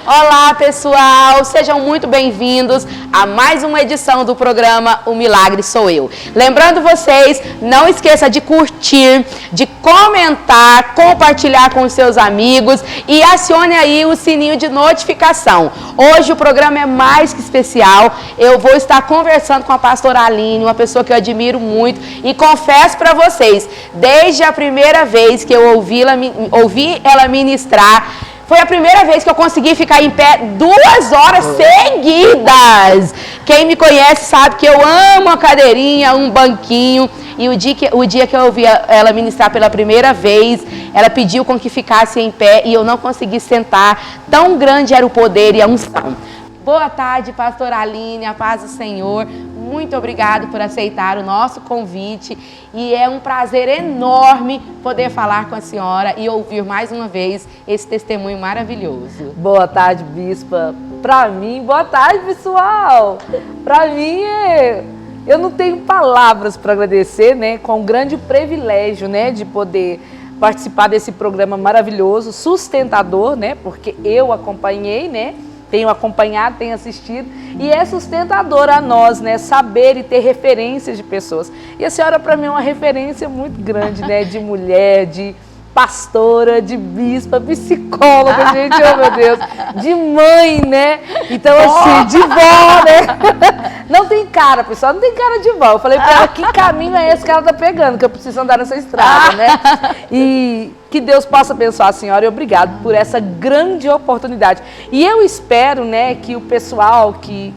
Olá, pessoal! Sejam muito bem-vindos a mais uma edição do programa O Milagre Sou Eu. Lembrando vocês, não esqueça de curtir, de comentar, compartilhar com os seus amigos e acione aí o sininho de notificação. Hoje o programa é mais que especial. Eu vou estar conversando com a pastora Aline, uma pessoa que eu admiro muito, e confesso para vocês, desde a primeira vez que eu ouvi ela ministrar, foi a primeira vez que eu consegui ficar em pé 2 horas seguidas. Quem me conhece sabe que eu amo a cadeirinha, um banquinho. E o dia que eu ouvi ela ministrar pela primeira vez, ela pediu com que ficasse em pé e eu não consegui sentar. Tão grande era o poder e a unção. Boa tarde, pastora Aline, a paz do Senhor. Muito obrigado por aceitar o nosso convite e é um prazer enorme poder falar com a senhora e ouvir mais uma vez esse testemunho maravilhoso. Boa tarde, bispa. Para mim, boa tarde, pessoal. Para mim, eu não tenho palavras para agradecer, né? Com o grande privilégio, né, de poder participar desse programa maravilhoso, sustentador, né? Porque eu acompanhei, né? Tenho acompanhado, tenho assistido e é sustentador a nós, né? Saber e ter referências de pessoas. E a senhora para mim é uma referência muito grande, né? De mulher, de pastora, de bispa, psicóloga, gente, oh meu Deus, de mãe, né? Então assim, de vó, né? Não tem cara, pessoal, não tem cara de vó. Eu falei pra ela, que caminho é esse que ela tá pegando, que eu preciso andar nessa estrada, né? E que Deus possa abençoar a senhora e obrigado por essa grande oportunidade. E eu espero, né, que o pessoal que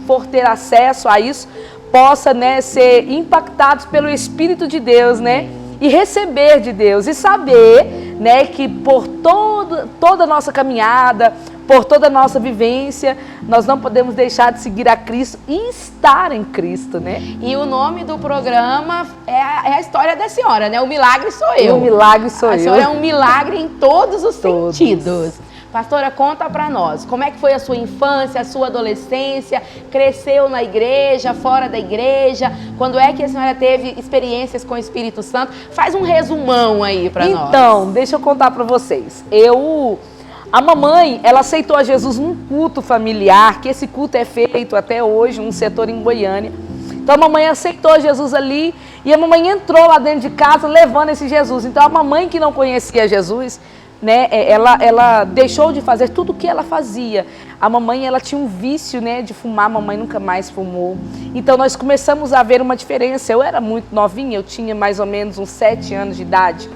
for ter acesso a isso possa, né, ser impactados pelo Espírito de Deus, né? E receber de Deus e saber, né, que por toda a nossa caminhada, por toda a nossa vivência, nós não podemos deixar de seguir a Cristo e estar em Cristo, né? E o nome do programa é a história da senhora, né? O Milagre Sou Eu. O Milagre Sou Eu. A senhora é um milagre em todos os sentidos. Pastora, conta pra nós, como é que foi a sua infância, a sua adolescência, cresceu na igreja, fora da igreja, quando é que a senhora teve experiências com o Espírito Santo? Faz um resumão aí pra nós. Então, deixa eu contar pra vocês. A mamãe, ela aceitou a Jesus num culto familiar, que esse culto é feito até hoje, num setor em Goiânia. Então a mamãe aceitou Jesus ali e a mamãe entrou lá dentro de casa levando esse Jesus. Então a mamãe que não conhecia Jesus, né, ela deixou de fazer tudo o que ela fazia. A mamãe, ela tinha um vício, né, de fumar, a mamãe nunca mais fumou. Então nós começamos a ver uma diferença. Eu era muito novinha, eu tinha mais ou menos uns 7 anos de idade,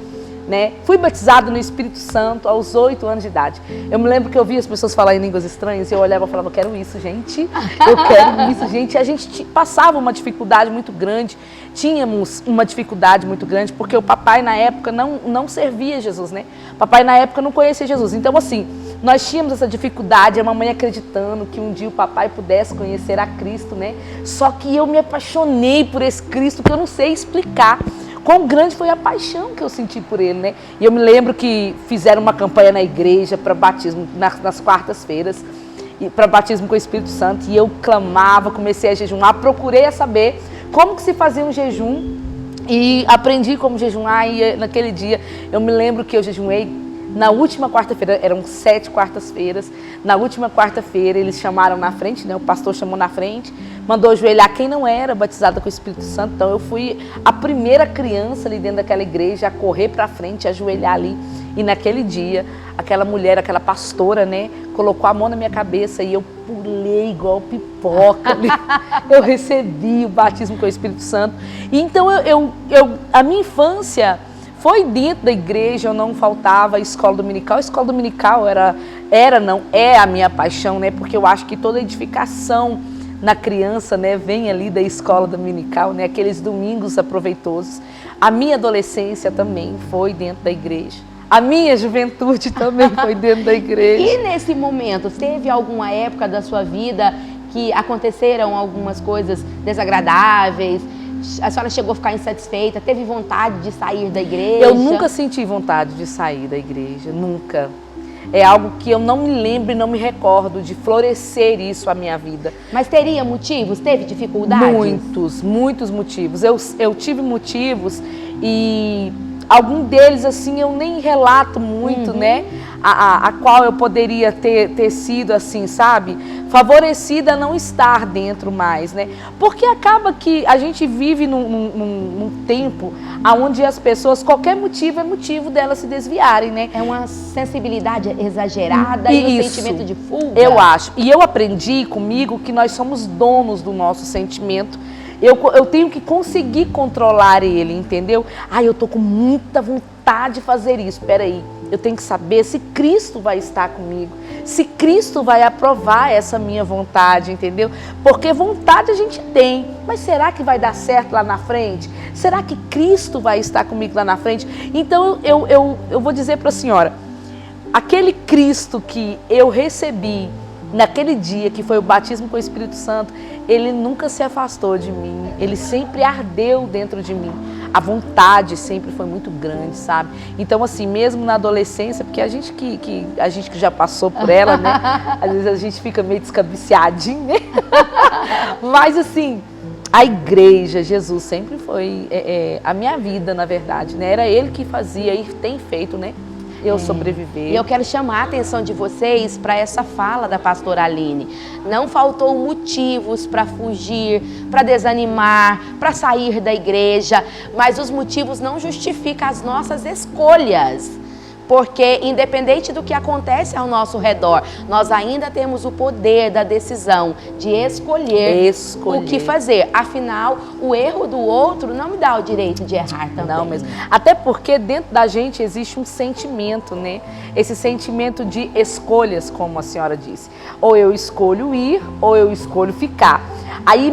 né? Fui batizada no Espírito Santo aos 8 anos de idade. Eu me lembro que eu via as pessoas falar em línguas estranhas e eu olhava e falava, eu quero isso, gente. Eu quero isso, gente. A gente passava uma dificuldade muito grande. Tínhamos uma dificuldade muito grande porque o papai na época não servia Jesus, né? O papai na época não conhecia Jesus. Então assim, nós tínhamos essa dificuldade, a mamãe acreditando que um dia o papai pudesse conhecer a Cristo, né? Só que eu me apaixonei por esse Cristo que eu não sei explicar. Quão grande foi a paixão que eu senti por ele, né? E eu me lembro que fizeram uma campanha na igreja para batismo nas quartas-feiras, para batismo com o Espírito Santo, e eu clamava, comecei a jejuar, procurei saber como que se fazia um jejum e aprendi como jejuar. E naquele dia eu me lembro que eu jejuei na última quarta-feira, eram 7 quartas-feiras. Na última quarta-feira eles chamaram na frente, né? O pastor chamou na frente, mandou ajoelhar quem não era batizada com o Espírito Santo. Então eu fui a primeira criança ali dentro daquela igreja a correr para frente, a ajoelhar ali. E naquele dia, aquela mulher, aquela pastora, né, colocou a mão na minha cabeça e eu pulei igual pipoca. Eu recebi o batismo com o Espírito Santo. E então a minha infância foi dentro da igreja, eu não faltava a escola dominical. A escola dominical é a minha paixão, né? Porque eu acho que toda edificação na criança, né, vem ali da escola dominical, né? Aqueles domingos aproveitosos. A minha adolescência também foi dentro da igreja. A minha juventude também foi dentro da igreja. E nesse momento, teve alguma época da sua vida que aconteceram algumas coisas desagradáveis? A senhora chegou a ficar insatisfeita? Teve vontade de sair da igreja? Eu nunca senti vontade de sair da igreja, nunca. É algo que eu não me lembro e não me recordo de florescer isso à minha vida. Mas teria motivos? Teve dificuldades? Muitos motivos. Eu tive motivos e algum deles, assim, eu nem relato muito, né? A qual eu poderia ter sido, assim, sabe? Favorecida a não estar dentro mais, né? Porque acaba que a gente vive num tempo onde as pessoas, qualquer motivo é motivo delas se desviarem, né? É uma sensibilidade exagerada e um sentimento de fuga. Eu acho. E eu aprendi comigo que nós somos donos do nosso sentimento. Eu tenho que conseguir controlar ele, entendeu? Eu tô com muita vontade de fazer isso. Peraí, eu tenho que saber se Cristo vai estar comigo, se Cristo vai aprovar essa minha vontade, entendeu? Porque vontade a gente tem, mas será que vai dar certo lá na frente? Será que Cristo vai estar comigo lá na frente? Então eu vou dizer para a senhora, aquele Cristo que eu recebi naquele dia, que foi o batismo com o Espírito Santo, ele nunca se afastou de mim, ele sempre ardeu dentro de mim. A vontade sempre foi muito grande, sabe? Então, assim, mesmo na adolescência, porque a gente que já passou por ela, né? Às vezes a gente fica meio descabiciadinho, né? Mas, assim, a igreja, Jesus sempre foi a minha vida, na verdade, né? Era ele que fazia e tem feito, né? Eu sobreviver. E eu quero chamar a atenção de vocês para essa fala da pastora Aline. Não faltou motivos para fugir, para desanimar, para sair da igreja, mas os motivos não justificam as nossas escolhas. Porque, independente do que acontece ao nosso redor, nós ainda temos o poder da decisão de escolher o que fazer. Afinal, o erro do outro não me dá o direito de errar também. Não mesmo. Até porque dentro da gente existe um sentimento, né? Esse sentimento de escolhas, como a senhora disse. Ou eu escolho ir, ou eu escolho ficar.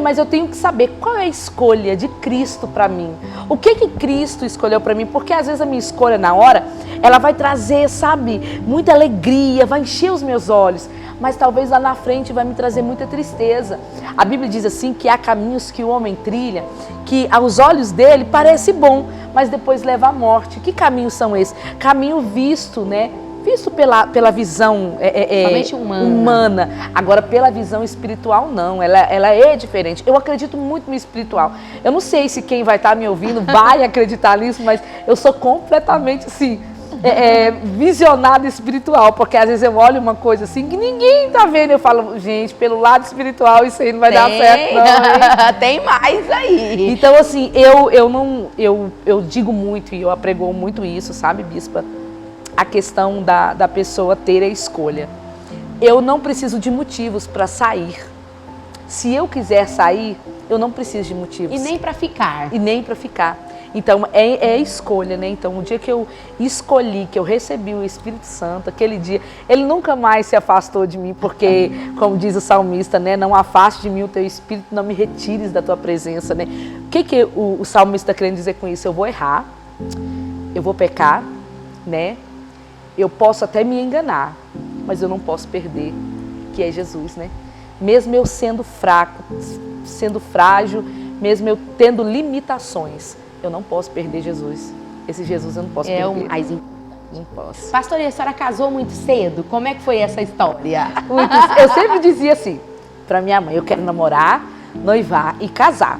Mas eu tenho que saber qual é a escolha de Cristo para mim. O que Cristo escolheu para mim? Porque às vezes a minha escolha na hora, ela vai trazer, sabe, muita alegria, vai encher os meus olhos. Mas talvez lá na frente vai me trazer muita tristeza. A Bíblia diz assim que há caminhos que o homem trilha, que aos olhos dele parece bom, mas depois leva à morte. Que caminhos são esses? Caminho visto, né? Visto pela visão humana. Agora, pela visão espiritual, não. Ela é diferente. Eu acredito muito no espiritual. Eu não sei se quem vai estar me ouvindo vai acreditar nisso, mas eu sou completamente, assim, visionada espiritual. Porque às vezes eu olho uma coisa assim que ninguém tá vendo. Eu falo, gente, pelo lado espiritual isso aí não vai dar certo, não. Hein? Tem mais aí. Então, assim, eu digo muito e eu aprego muito isso, sabe, bispa? A questão da pessoa ter a escolha. Eu não preciso de motivos para sair. Se eu quiser sair, eu não preciso de motivos. E nem para ficar. E nem para ficar. Então, é escolha, né? Então, o dia que eu escolhi, que eu recebi o Espírito Santo, aquele dia, ele nunca mais se afastou de mim, porque, como diz o salmista, né? Não afaste de mim o teu Espírito, não me retires da tua presença, né? O que o salmista está querendo dizer com isso? Eu vou errar, eu vou pecar, né? Eu posso até me enganar, mas eu não posso perder, que é Jesus, né? Mesmo eu sendo fraco, sendo frágil, mesmo eu tendo limitações, eu não posso perder Jesus. Esse Jesus eu não posso perder. É o mais importante. Não posso. Pastora, a senhora casou muito cedo? Como é que foi essa história? Eu sempre dizia assim, para minha mãe, eu quero namorar, noivar e casar.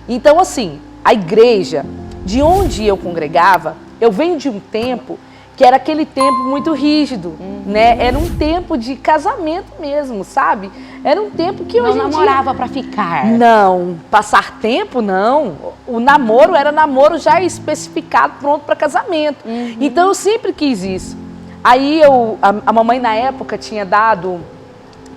Então, assim, a igreja, de onde eu congregava, eu venho de um tempo que era aquele tempo muito rígido, né? Era um tempo de casamento mesmo, sabe? Era um tempo que hoje em dia... Não namorava para ficar. Não, passar tempo não. O namoro era namoro já especificado, pronto para casamento. Então eu sempre quis isso. Aí a mamãe na época tinha dado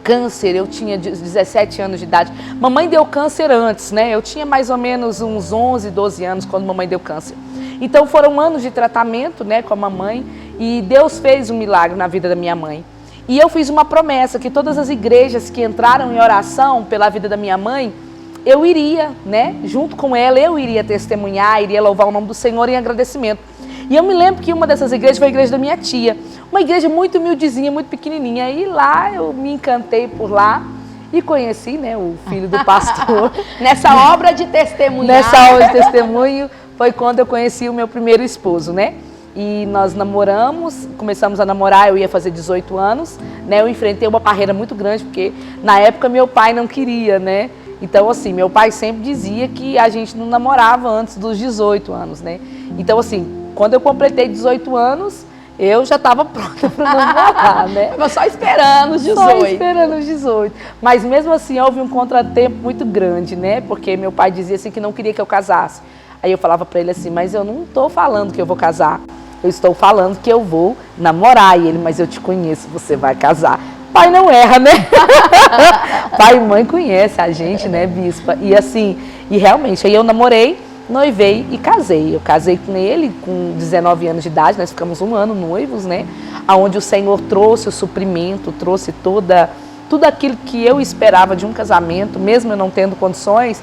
câncer, eu tinha 17 anos de idade. Mamãe deu câncer antes, né? Eu tinha mais ou menos uns 11, 12 anos quando mamãe deu câncer. Então foram anos de tratamento, né, com a mamãe, e Deus fez um milagre na vida da minha mãe. E eu fiz uma promessa que todas as igrejas que entraram em oração pela vida da minha mãe, eu iria, né, junto com ela, eu iria testemunhar, iria louvar o nome do Senhor em agradecimento. E eu me lembro que uma dessas igrejas foi a igreja da minha tia, uma igreja muito humildezinha, muito pequenininha. E lá eu me encantei por lá e conheci, né, o filho do pastor. Nessa obra de testemunhar. Nessa obra de testemunho foi quando eu conheci o meu primeiro esposo, né? E nós namoramos, começamos a namorar, eu ia fazer 18 anos, né? Eu enfrentei uma barreira muito grande, porque na época meu pai não queria, né? Então, assim, meu pai sempre dizia que a gente não namorava antes dos 18 anos, né? Então, assim, quando eu completei 18 anos, eu já estava pronta para namorar, né? Tava só esperando os 18. Só esperando os 18. Mas mesmo assim, houve um contratempo muito grande, né? Porque meu pai dizia assim que não queria que eu casasse. Aí eu falava para ele assim, mas eu não estou falando que eu vou casar. Eu estou falando que eu vou namorar. E ele, mas eu te conheço, você vai casar. Pai não erra, né? Pai e mãe conhecem a gente, né, bispa? E assim, e realmente, aí eu namorei, noivei e casei. Eu casei com ele com 19 anos de idade, nós ficamos um ano noivos, né? Onde o Senhor trouxe o suprimento, trouxe tudo aquilo que eu esperava de um casamento, mesmo eu não tendo condições,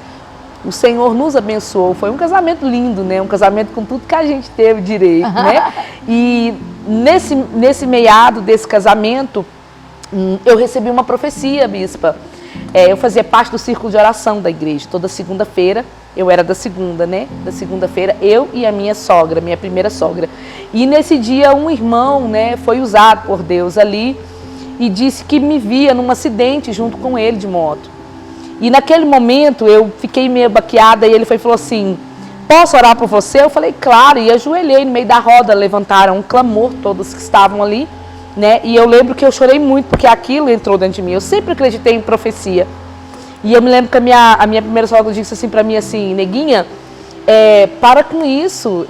o Senhor nos abençoou. Foi um casamento lindo, né? Um casamento com tudo que a gente teve direito, né? E nesse meado desse casamento, eu recebi uma profecia, bispa. Eu fazia parte do círculo de oração da igreja. Toda segunda-feira, eu era da segunda, né? Da segunda-feira, eu e a minha sogra, minha primeira sogra. E nesse dia, um irmão, né, foi usado por Deus ali e disse que me via num acidente junto com ele de moto. E naquele momento, eu fiquei meio baqueada e ele falou assim, posso orar por você? Eu falei, claro, e ajoelhei no meio da roda, levantaram um clamor, todos que estavam ali, né? E eu lembro que eu chorei muito, porque aquilo entrou dentro de mim. Eu sempre acreditei em profecia. E eu me lembro que a minha primeira sogra disse assim para mim, assim, neguinha, para com isso,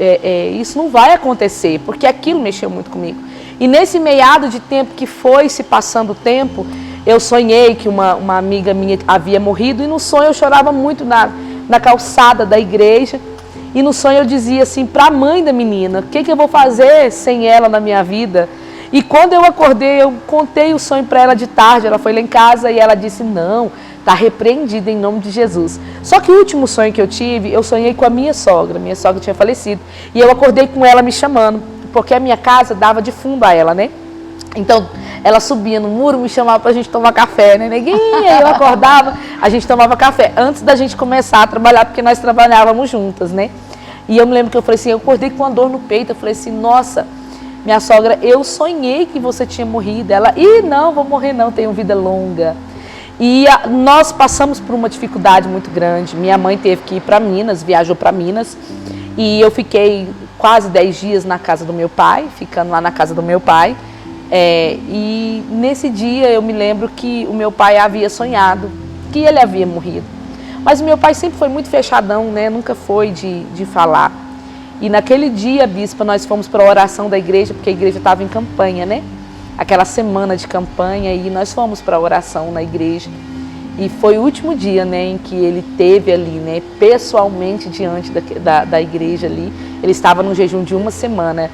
isso não vai acontecer, porque aquilo mexeu muito comigo. E nesse meado de tempo que foi se passando o tempo, eu sonhei que uma amiga minha havia morrido, e no sonho eu chorava muito na calçada da igreja. E no sonho eu dizia assim para a mãe da menina, o que eu vou fazer sem ela na minha vida? E quando eu acordei, eu contei o sonho para ela de tarde, ela foi lá em casa e ela disse, não, está repreendida em nome de Jesus. Só que o último sonho que eu tive, eu sonhei com a minha sogra tinha falecido, e eu acordei com ela me chamando, porque a minha casa dava de fundo a ela, né? Então, ela subia no muro, me chamava pra gente tomar café, né, neguinha? Eu acordava, a gente tomava café antes da gente começar a trabalhar, porque nós trabalhávamos juntas, né? E eu me lembro que eu falei assim, eu acordei com uma dor no peito, eu falei assim, nossa, minha sogra, eu sonhei que você tinha morrido. Ela, não, vou morrer não, tenho vida longa. E nós passamos por uma dificuldade muito grande. Minha mãe teve que ir para Minas, viajou para Minas, e eu fiquei quase 10 dias na casa do meu pai, ficando lá na casa do meu pai. E nesse dia eu me lembro que o meu pai havia sonhado que ele havia morrido. Mas o meu pai sempre foi muito fechadão, né? Nunca foi de falar. E naquele dia, bispa, nós fomos para a oração da igreja, porque a igreja estava em campanha, né? Aquela semana de campanha, e nós fomos para a oração na igreja. E foi o último dia, né, em que ele teve ali, né, pessoalmente diante da igreja ali. Ele estava num jejum de uma semana.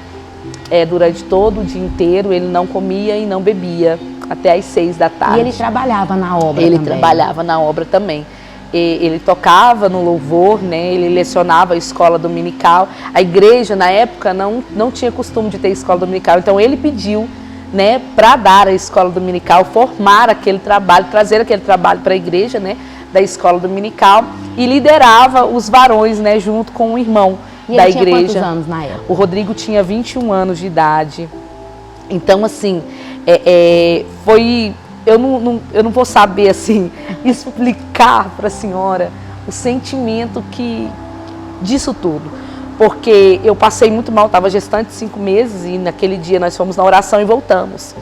Durante todo o dia inteiro, ele não comia e não bebia, até às 6 da tarde. E ele trabalhava na obra também? Ele trabalhava na obra também. Ele tocava no louvor, né? Ele lecionava a escola dominical. A igreja, na época, não tinha costume de ter escola dominical, então ele pediu, né, para dar a escola dominical, formar aquele trabalho, trazer aquele trabalho para a igreja, né, da escola dominical, e liderava os varões, né, junto com o irmão da igreja. Tinha quantos anos na época? O Rodrigo tinha 21 anos de idade. Então, assim, foi... Eu não vou saber, assim, explicar para a senhora o sentimento disso tudo. Porque eu passei muito mal, estava gestante 5 meses, e naquele dia nós fomos na oração e voltamos.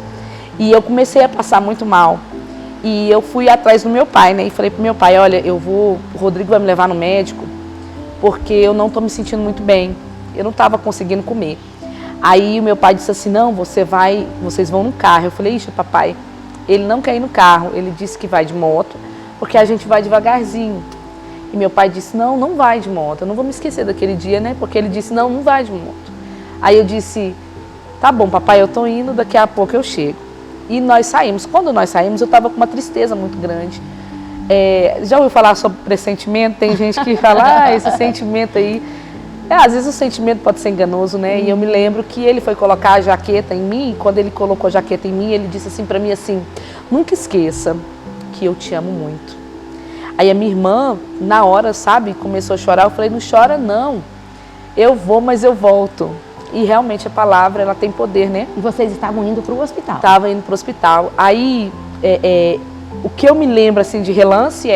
E eu comecei a passar muito mal. E eu fui atrás do meu pai, né? E falei pro meu pai, olha, o Rodrigo vai me levar no médico, porque eu não estou me sentindo muito bem. Eu não estava conseguindo comer. Aí o meu pai disse assim, não, vocês vão no carro. Eu falei, ixi, papai, ele não quer ir no carro. Ele disse que vai de moto, porque a gente vai devagarzinho. E meu pai disse, não vai de moto. Eu não vou me esquecer daquele dia, né? Porque ele disse, não vai de moto. Aí eu disse, tá bom, papai, eu tô indo, daqui a pouco eu chego. E nós saímos. Quando nós saímos, eu estava com uma tristeza muito grande. Já ouviu falar sobre pressentimento? Tem gente que fala, esse sentimento aí... às vezes o sentimento pode ser enganoso, né? E eu me lembro que ele foi colocar a jaqueta em mim, e quando ele colocou a jaqueta em mim, ele disse assim pra mim assim, nunca esqueça que eu te amo muito. Aí a minha irmã, na hora, sabe, começou a chorar. Eu falei, não chora não, eu vou, mas eu volto. E realmente a palavra, ela tem poder, né? E vocês estavam indo para o hospital? Estava indo para o hospital. Aí, o que eu me lembro, assim, de relance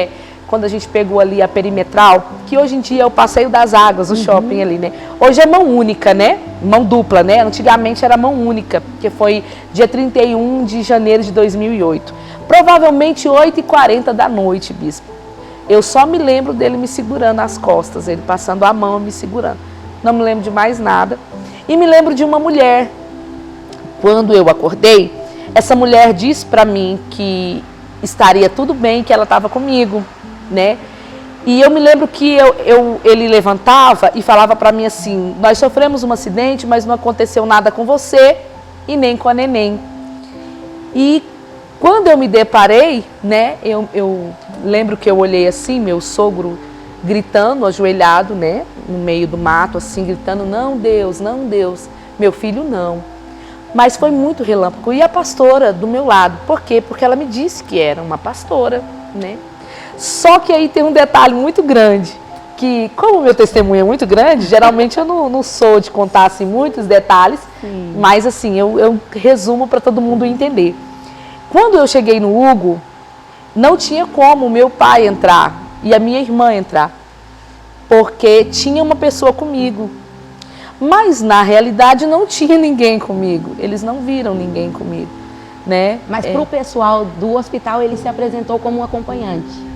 quando a gente pegou ali a Perimetral, que hoje em dia é o Passeio das Águas, o shopping ali, né? Hoje é mão única, né? Mão dupla, né? Antigamente era mão única, que foi dia 31 de janeiro de 2008. Provavelmente 8h40 da noite, bispo. Eu só me lembro dele me segurando as costas, ele passando a mão me segurando. Não me lembro de mais nada. E me lembro de uma mulher. Quando eu acordei, essa mulher disse para mim que estaria tudo bem, que ela estava comigo, né? E eu me lembro que ele levantava e falava para mim assim: nós sofremos um acidente, mas não aconteceu nada com você e nem com a neném. E quando eu me deparei, né, eu lembro que eu olhei assim, meu sogro gritando, ajoelhado, né, no meio do mato, assim, gritando: não, Deus, não, Deus, meu filho não. Mas foi muito relâmpago. E a pastora do meu lado, por quê? Porque ela me disse que era uma pastora, né. Só que aí tem um detalhe muito grande, que como o meu testemunho é muito grande, geralmente eu não sou de contar assim, muitos detalhes, mas assim, eu resumo para todo mundo entender. Quando eu cheguei no Hugo, não tinha como o meu pai entrar e a minha irmã entrar, porque tinha uma pessoa comigo. Mas na realidade não tinha ninguém comigo, eles não viram ninguém comigo, né? Mas para o pessoal do hospital ele se apresentou como um acompanhante?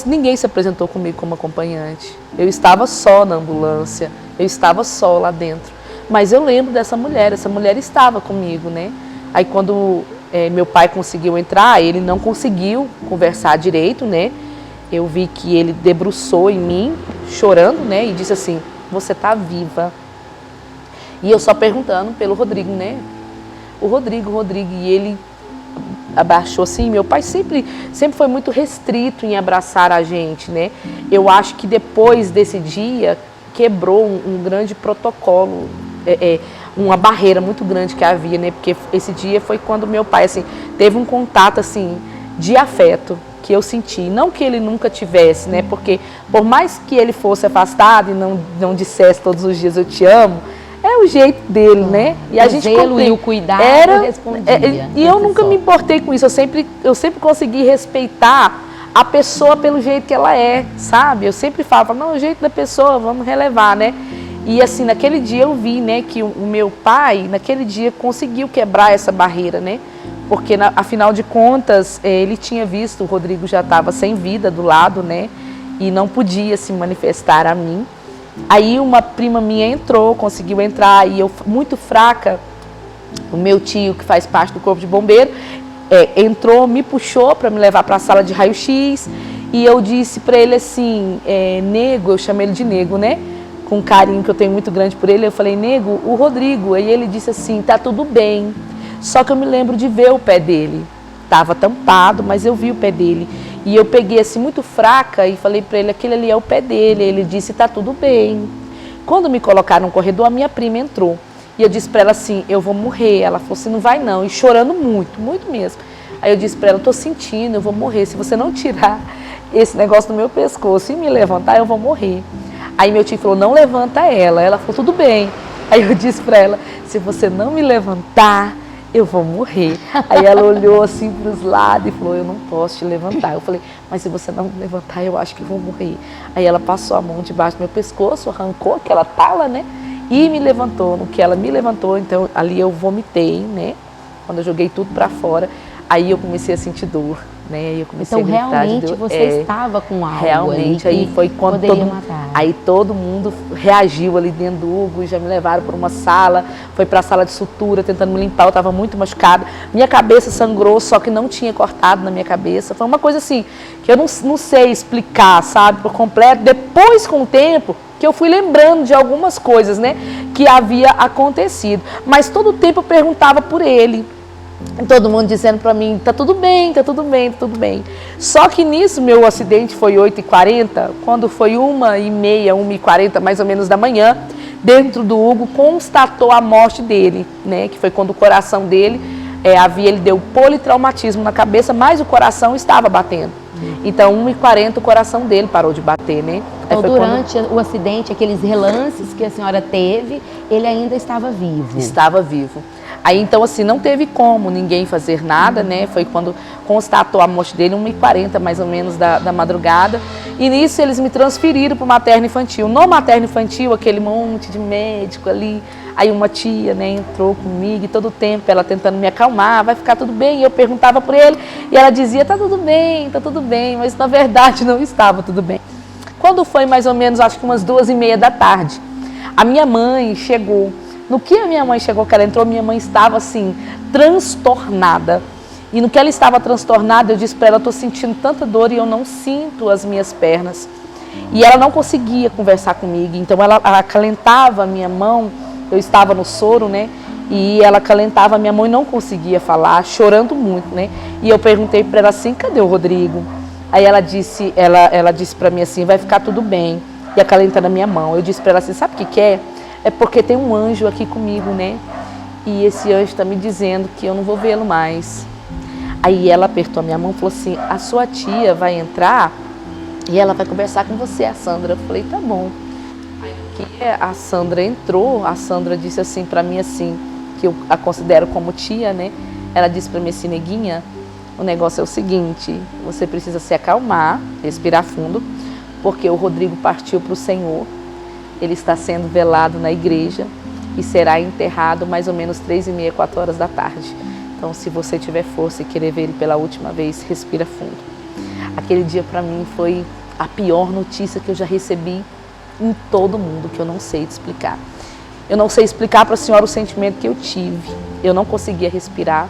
Ninguém se apresentou comigo como acompanhante. Eu estava só na ambulância, eu estava só lá dentro. Mas eu lembro dessa mulher, essa mulher estava comigo, né? Aí quando meu pai conseguiu entrar, ele não conseguiu conversar direito, né? Eu vi que ele debruçou em mim, chorando, né? E disse assim: você está viva. E eu só perguntando pelo Rodrigo, né? O Rodrigo, e ele abaixou assim. Meu pai sempre foi muito restrito em abraçar a gente, né? Eu acho que depois desse dia quebrou um grande protocolo, uma barreira muito grande que havia, né? Porque esse dia foi quando meu pai, assim, teve um contato, assim, de afeto que eu senti. Não que ele nunca tivesse, né? Porque por mais que ele fosse afastado e não dissesse todos os dias eu te amo, é o jeito dele, né? E a gente zelo e o cuidado respondia. E eu nunca me importei com isso. Eu sempre consegui respeitar a pessoa pelo jeito que ela é, sabe? Eu sempre falava: não, o jeito da pessoa, vamos relevar, né? E assim, naquele dia eu vi, né, que o meu pai, naquele dia, conseguiu quebrar essa barreira, né? Porque, afinal de contas, ele tinha visto, o Rodrigo já estava sem vida do lado, né? E não podia se manifestar a mim. Aí uma prima minha entrou, conseguiu entrar, e eu, muito fraca, o meu tio, que faz parte do corpo de bombeiro, entrou, me puxou para me levar para a sala de raio-x, e eu disse para ele assim: nego, eu chamei ele de nego, né? Com um carinho que eu tenho muito grande por ele, eu falei: nego, o Rodrigo. Aí ele disse assim: tá tudo bem. Só que eu me lembro de ver o pé dele. Tava tampado, mas eu vi o pé dele. E eu peguei assim muito fraca e falei para ele: aquele ali é o pé dele. Ele disse: tá tudo bem. Quando me colocaram no corredor, a minha prima entrou. E eu disse para ela assim: eu vou morrer. Ela falou assim: não vai não. E chorando muito, muito mesmo. Aí eu disse para ela: eu tô sentindo, eu vou morrer. Se você não tirar esse negócio do meu pescoço e me levantar, eu vou morrer. Aí meu tio falou: não levanta ela. Ela falou: tudo bem. Aí eu disse para ela: se você não me levantar, eu vou morrer. Aí ela olhou assim para os lados e falou: eu não posso te levantar. Eu falei: mas se você não me levantar, eu acho que eu vou morrer. Aí ela passou a mão debaixo do meu pescoço, arrancou aquela tala, né? E me levantou. No que ela me levantou, então ali eu vomitei, né? Quando eu joguei tudo para fora, aí eu comecei a sentir dor, né? Aí eu comecei então a gritar realmente de dor. você estava com algo. Realmente, aí foi quando todo mundo reagiu ali dentro do Hugo e já me levaram para uma sala, foi para a sala de sutura tentando me limpar, eu estava muito machucada. Minha cabeça sangrou, só que não tinha cortado na minha cabeça. Foi uma coisa assim, que eu não sei explicar, sabe, por completo. Depois, com o tempo, que eu fui lembrando de algumas coisas, né, que havia acontecido. Mas todo o tempo eu perguntava por ele. Todo mundo dizendo para mim: tá tudo bem, tá tudo bem, tá tudo bem. Só que nisso, meu acidente foi 8h40, quando foi 1h30, 1h40 mais ou menos da manhã, dentro do Hugo, constatou a morte dele, né? Que foi quando o coração dele, ele deu politraumatismo na cabeça, mas o coração estava batendo. Então, 1h40 o coração dele parou de bater, né? Então, durante o acidente, aqueles relances que a senhora teve, ele ainda estava vivo? Estava vivo. Aí, então, assim, não teve como ninguém fazer nada, né? Foi quando constatou a morte dele, 1h40 mais ou menos da madrugada. E nisso eles me transferiram para o materno infantil. No materno infantil, aquele monte de médico ali. Aí uma tia, né, entrou comigo e todo o tempo ela tentando me acalmar, vai ficar tudo bem. E eu perguntava por ele e ela dizia, tá tudo bem, mas na verdade não estava tudo bem. Quando foi mais ou menos, acho que umas 2h30 da tarde, a minha mãe chegou. No que a minha mãe chegou, que ela entrou, minha mãe estava assim, transtornada. E no que ela estava transtornada, eu disse para ela, eu estou sentindo tanta dor e eu não sinto as minhas pernas. E ela não conseguia conversar comigo, então ela acalentava a minha mão, eu estava no soro, né? E ela acalentava a minha mão e não conseguia falar, chorando muito, né? E eu perguntei para ela assim, cadê o Rodrigo? Aí ela disse para mim assim, vai ficar tudo bem. E acalentando a minha mão. Eu disse para ela assim, sabe o que é? É porque tem um anjo aqui comigo, né? E esse anjo está me dizendo que eu não vou vê-lo mais. Aí ela apertou a minha mão e falou assim, a sua tia vai entrar e ela vai conversar com você, a Sandra. Eu falei, tá bom. Aí que a Sandra entrou, a Sandra disse assim para mim assim, que eu a considero como tia, né? Ela disse para mim assim, neguinha, o negócio é o seguinte, você precisa se acalmar, respirar fundo, porque o Rodrigo partiu para o Senhor, ele está sendo velado na igreja e será enterrado mais ou menos 3h30, 4h da tarde. Então, se você tiver força e querer ver ele pela última vez, respira fundo. Aquele dia para mim foi a pior notícia que eu já recebi em todo mundo, que eu não sei te explicar. Eu não sei explicar para a senhora o sentimento que eu tive. Eu não conseguia respirar.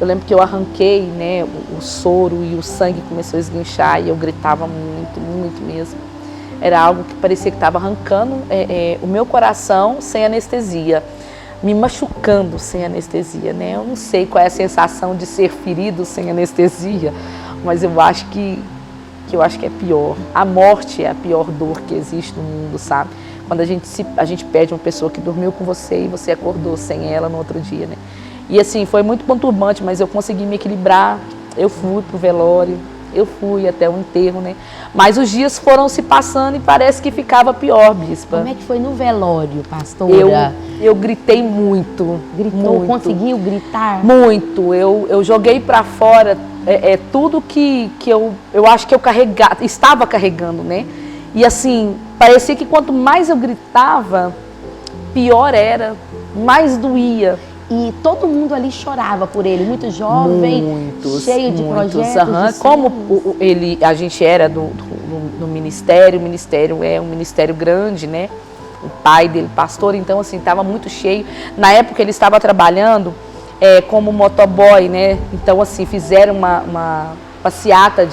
Eu lembro que eu arranquei, né, o soro e o sangue começou a esguinchar e eu gritava muito, muito mesmo. Era algo que parecia que estava arrancando o meu coração sem anestesia, me machucando sem anestesia, né? Eu não sei qual é a sensação de ser ferido sem anestesia, mas eu acho que é pior. A morte é a pior dor que existe no mundo, sabe? Quando a gente perde uma pessoa que dormiu com você e você acordou sem ela no outro dia, né? E assim, foi muito conturbante, mas eu consegui me equilibrar. Eu fui pro velório, eu fui até o enterro, né? Mas os dias foram se passando e parece que ficava pior, bispa. Como é que foi no velório, pastora? Eu gritei muito. Gritou? Muito. Conseguiu gritar? Muito. Eu joguei para fora tudo que eu acho que eu estava carregando, né? E assim, parecia que quanto mais eu gritava, pior era, mais doía. E todo mundo ali chorava por ele, muito jovem, cheio de projetos. De como a gente era do ministério, o ministério é um ministério grande, né? O pai dele, pastor, então assim, estava muito cheio. Na época ele estava trabalhando como motoboy, né? Então assim, fizeram uma passeata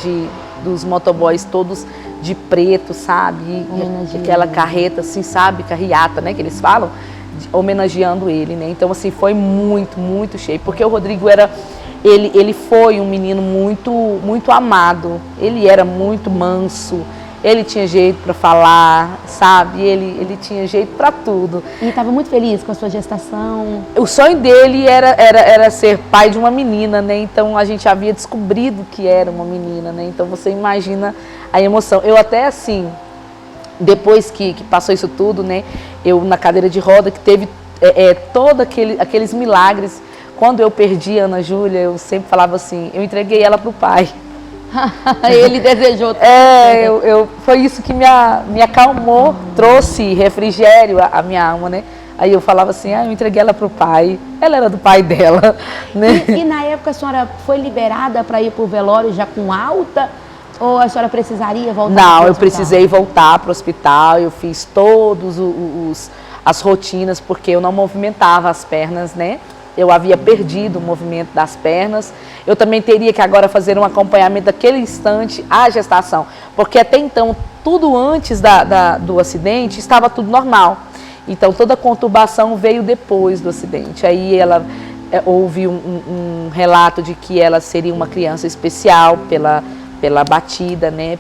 dos motoboys todos de preto, sabe? Aquela carreta assim, sabe? Carreata, né? Que eles falam. Homenageando ele, né? Então assim, foi muito, muito cheio, porque o Rodrigo ele foi um menino muito, muito amado, ele era muito manso, ele tinha jeito para falar, sabe? Ele tinha jeito para tudo. E estava muito feliz com a sua gestação? O sonho dele era ser pai de uma menina, né? Então a gente havia descobrido que era uma menina, né? Então você imagina a emoção. Eu até assim, depois que passou isso tudo, né, eu na cadeira de roda, que teve todos aqueles milagres, quando eu perdi a Ana Júlia, eu sempre falava assim, eu entreguei ela para o pai. Ele desejou. Foi isso que me acalmou, trouxe refrigério à minha alma, né? Aí eu falava assim, eu entreguei ela para o pai, ela era do pai dela, né? E na época a senhora foi liberada para ir para o velório já com alta? Ou a senhora precisaria voltar? Não, eu precisei voltar para o hospital, eu fiz todas as rotinas, porque eu não movimentava as pernas, né? Eu havia perdido o movimento das pernas. Eu também teria que agora fazer um acompanhamento daquele instante à gestação, porque até então, tudo antes do acidente, estava tudo normal. Então, toda a conturbação veio depois do acidente. Aí houve um relato de que ela seria uma criança especial pela batida, né?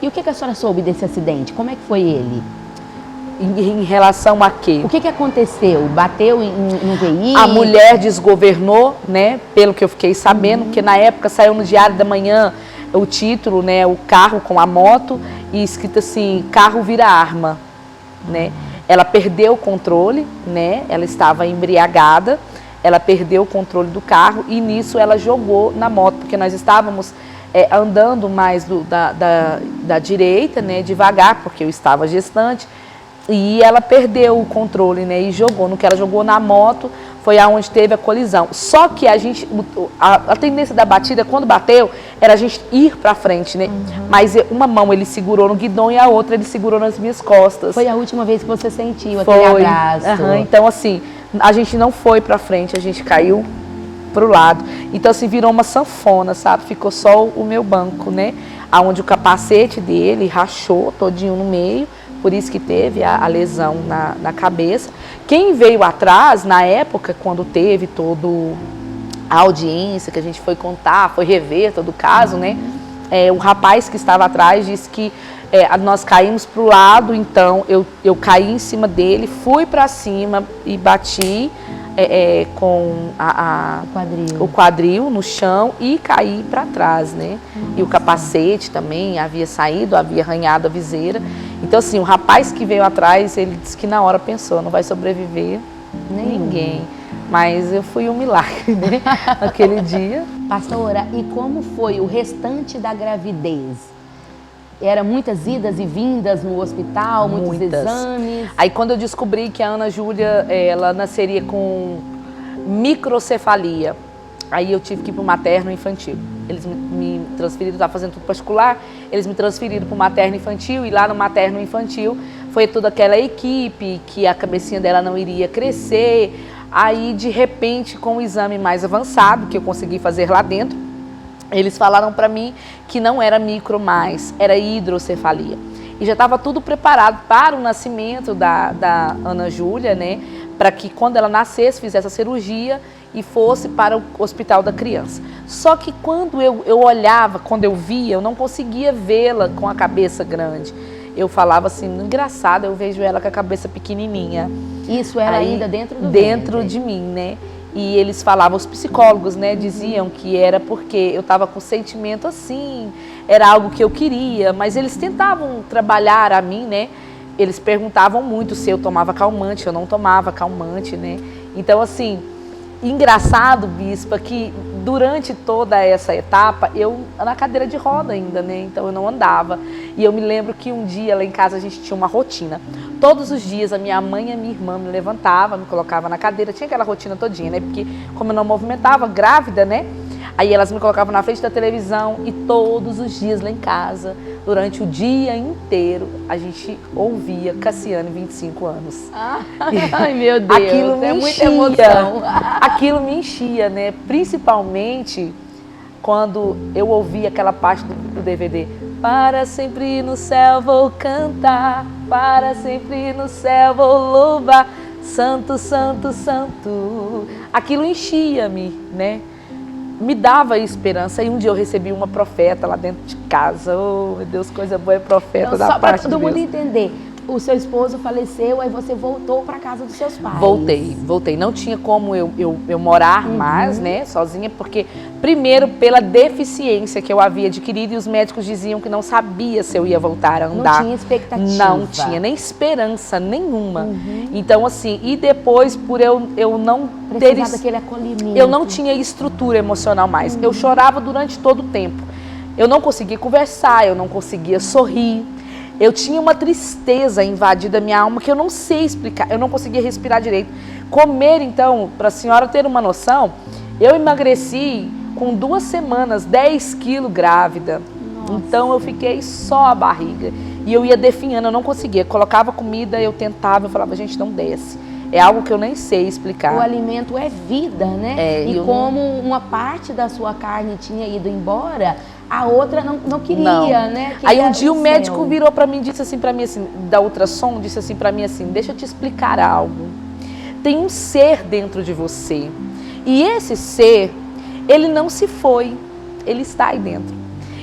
E o que a senhora soube desse acidente? Como é que foi ele? Em relação a quê? O que aconteceu? Bateu em um veículo? A mulher desgovernou, né? Pelo que eu fiquei sabendo, porque na época saiu no Diário da Manhã o título, né? O carro com a moto e escrito assim, carro vira arma, né? Ela perdeu o controle, né? Ela estava embriagada ela perdeu o controle do carro e nisso ela jogou na moto, porque nós estávamos andando mais da direita, né, devagar, porque eu estava gestante, e ela perdeu o controle, né, e jogou. No que ela jogou na moto, foi aonde teve a colisão. Só que a tendência da batida, quando bateu, era a gente ir para frente, né? Mas uma mão ele segurou no guidão e a outra ele segurou nas minhas costas. Foi a última vez que você sentiu aquele abraço. Então, assim, a gente não foi para frente, a gente caiu pro lado. Então, assim, virou uma sanfona, sabe? Ficou só o meu banco, né? Aonde o capacete dele rachou todinho no meio. Por isso que teve a lesão na cabeça. Quem veio atrás, na época, quando teve toda a audiência, que a gente foi contar, foi rever todo o caso, né? O rapaz que estava atrás disse que nós caímos para o lado, então eu caí em cima dele, fui para cima e bati com o quadril no chão e caí para trás, né? E o capacete também havia saído, havia arranhado a viseira. Então, assim, o rapaz que veio atrás, ele disse que na hora pensou, não vai sobreviver ninguém. Mas eu fui um milagre, né? Naquele dia. Pastora, e como foi o restante da gravidez? Era muitas idas e vindas no hospital, muitos exames? Aí quando eu descobri que a Ana Júlia, ela nasceria com microcefalia, aí eu tive que ir para o materno infantil. Eles me transferiram, estava fazendo tudo particular, eles me transferiram para o materno infantil, e lá no materno infantil foi toda aquela equipe que a cabecinha dela não iria crescer. Aí, de repente, com o exame mais avançado, que eu consegui fazer lá dentro, eles falaram para mim que não era micro mais, era hidrocefalia. E já estava tudo preparado para o nascimento da Ana Júlia, né? Para que quando ela nascesse, fizesse a cirurgia e fosse para o hospital da criança. Só que quando eu olhava, quando eu via, eu não conseguia vê-la com a cabeça grande. Eu falava assim, engraçado, eu vejo ela com a cabeça pequenininha. Isso era ainda dentro do dentro ventre. de mim, né? E eles falavam, os psicólogos, né, diziam que era porque eu estava com sentimento assim, era algo que eu queria, mas eles tentavam trabalhar a mim, né? Eles perguntavam muito se eu tomava calmante, eu não tomava calmante, né? Então, assim, engraçado, bispa, que durante toda essa etapa, eu na cadeira de roda ainda, né? Então eu não andava. E eu me lembro que um dia lá em casa a gente tinha uma rotina. Todos os dias a minha mãe e a minha irmã me levantava, me colocava na cadeira, tinha aquela rotina todinha, né? Porque como eu não movimentava, grávida, né? Aí elas me colocavam na frente da televisão e todos os dias lá em casa, durante o dia inteiro, a gente ouvia Cassiane, 25 anos. Ai, meu Deus, aquilo me enchia, muita emoção. Aquilo me enchia, né? Principalmente quando eu ouvia aquela parte do DVD. Para sempre no céu vou cantar, para sempre no céu vou louvar, santo, santo, santo. Aquilo enchia-me, né? Me dava esperança. E um dia eu recebi uma profeta lá dentro de casa. Oh, meu Deus, coisa boa é profeta então, da parte de Deus. Só para todo mundo entender, o seu esposo faleceu, aí você voltou para casa dos seus pais. Voltei. Não tinha como eu morar mais, né, sozinha, porque primeiro pela deficiência que eu havia adquirido e os médicos diziam que não sabia se eu ia voltar a andar. Não tinha expectativa. Não tinha nem esperança nenhuma. Então, assim, e depois por eu não ter daquele acolhimento. Eu não tinha estrutura emocional mais. Eu chorava durante todo o tempo. Eu não conseguia conversar, eu não conseguia sorrir. Eu tinha uma tristeza invadida a minha alma que eu não sei explicar, eu não conseguia respirar direito. Comer, então, para a senhora ter uma noção, eu emagreci com 2 semanas, 10 quilos grávida. Nossa. Então eu fiquei só a barriga. E eu ia definhando, eu não conseguia. Colocava comida, eu tentava, eu falava, gente, não desce. É algo que eu nem sei explicar. O alimento é vida, né? E como uma parte da sua carne tinha ido embora, a outra não queria, né? Aí um dia o médico virou para mim e disse assim para mim, assim, da ultrassom, disse assim para mim assim, deixa eu te explicar algo. Tem um ser dentro de você. E esse ser, ele não se foi, ele está aí dentro.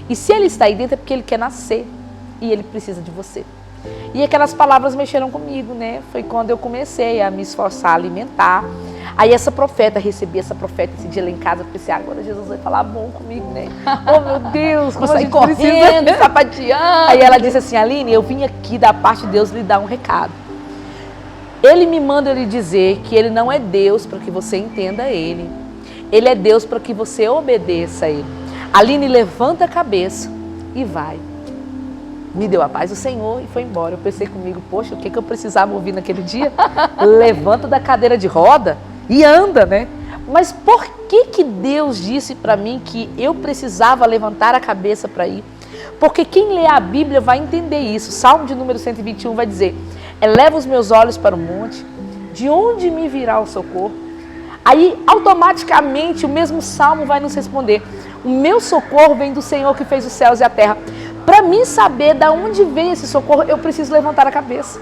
E se ele está aí dentro é porque ele quer nascer e ele precisa de você. E aquelas palavras mexeram comigo, né? Foi quando eu comecei a me esforçar a alimentar. Aí recebi essa profeta esse dia lá em casa, pensei, agora Jesus vai falar bom comigo, né? Oh, meu Deus, como sair correndo, sapateando. Aí ela disse assim, Aline, eu vim aqui da parte de Deus lhe dar um recado. Ele me manda lhe dizer que Ele não é Deus para que você entenda Ele. Ele é Deus para que você obedeça a Ele. Aline, levanta a cabeça e vai. Me deu a paz do Senhor e foi embora. Eu pensei comigo, poxa, o que eu precisava ouvir naquele dia? Levanta da cadeira de roda e anda, né? Mas por que Deus disse para mim que eu precisava levantar a cabeça para ir? Porque quem lê a Bíblia vai entender isso. Salmo de número 121 vai dizer: eleva os meus olhos para o monte, de onde me virá o socorro? Aí, automaticamente, o mesmo Salmo vai nos responder: o meu socorro vem do Senhor que fez os céus e a terra. Para mim saber de onde vem esse socorro, eu preciso levantar a cabeça.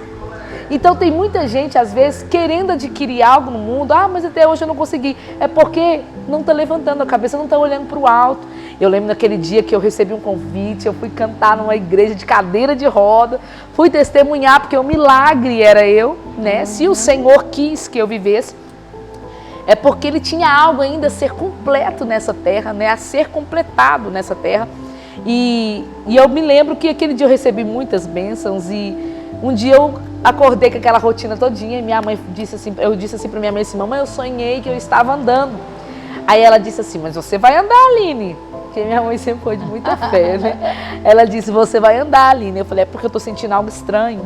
Então tem muita gente, às vezes, querendo adquirir algo no mundo. Ah, mas até hoje eu não consegui. É porque não está levantando a cabeça, não está olhando para o alto. Eu lembro naquele dia que eu recebi um convite, eu fui cantar numa igreja de cadeira de roda, fui testemunhar, porque o milagre era eu, né? Se o Senhor quis que eu vivesse, é porque Ele tinha algo ainda a ser completo nessa terra, né? A ser completado nessa terra. E eu me lembro que aquele dia eu recebi muitas bênçãos e um dia eu acordei com aquela rotina todinha e minha mãe disse assim, eu disse assim para minha mãe assim: mamãe, eu sonhei que eu estava andando. Aí ela disse assim: mas você vai andar, Aline? Porque minha mãe sempre foi de muita fé, né? Ela disse: você vai andar, Aline. Eu falei: é porque eu estou sentindo algo estranho.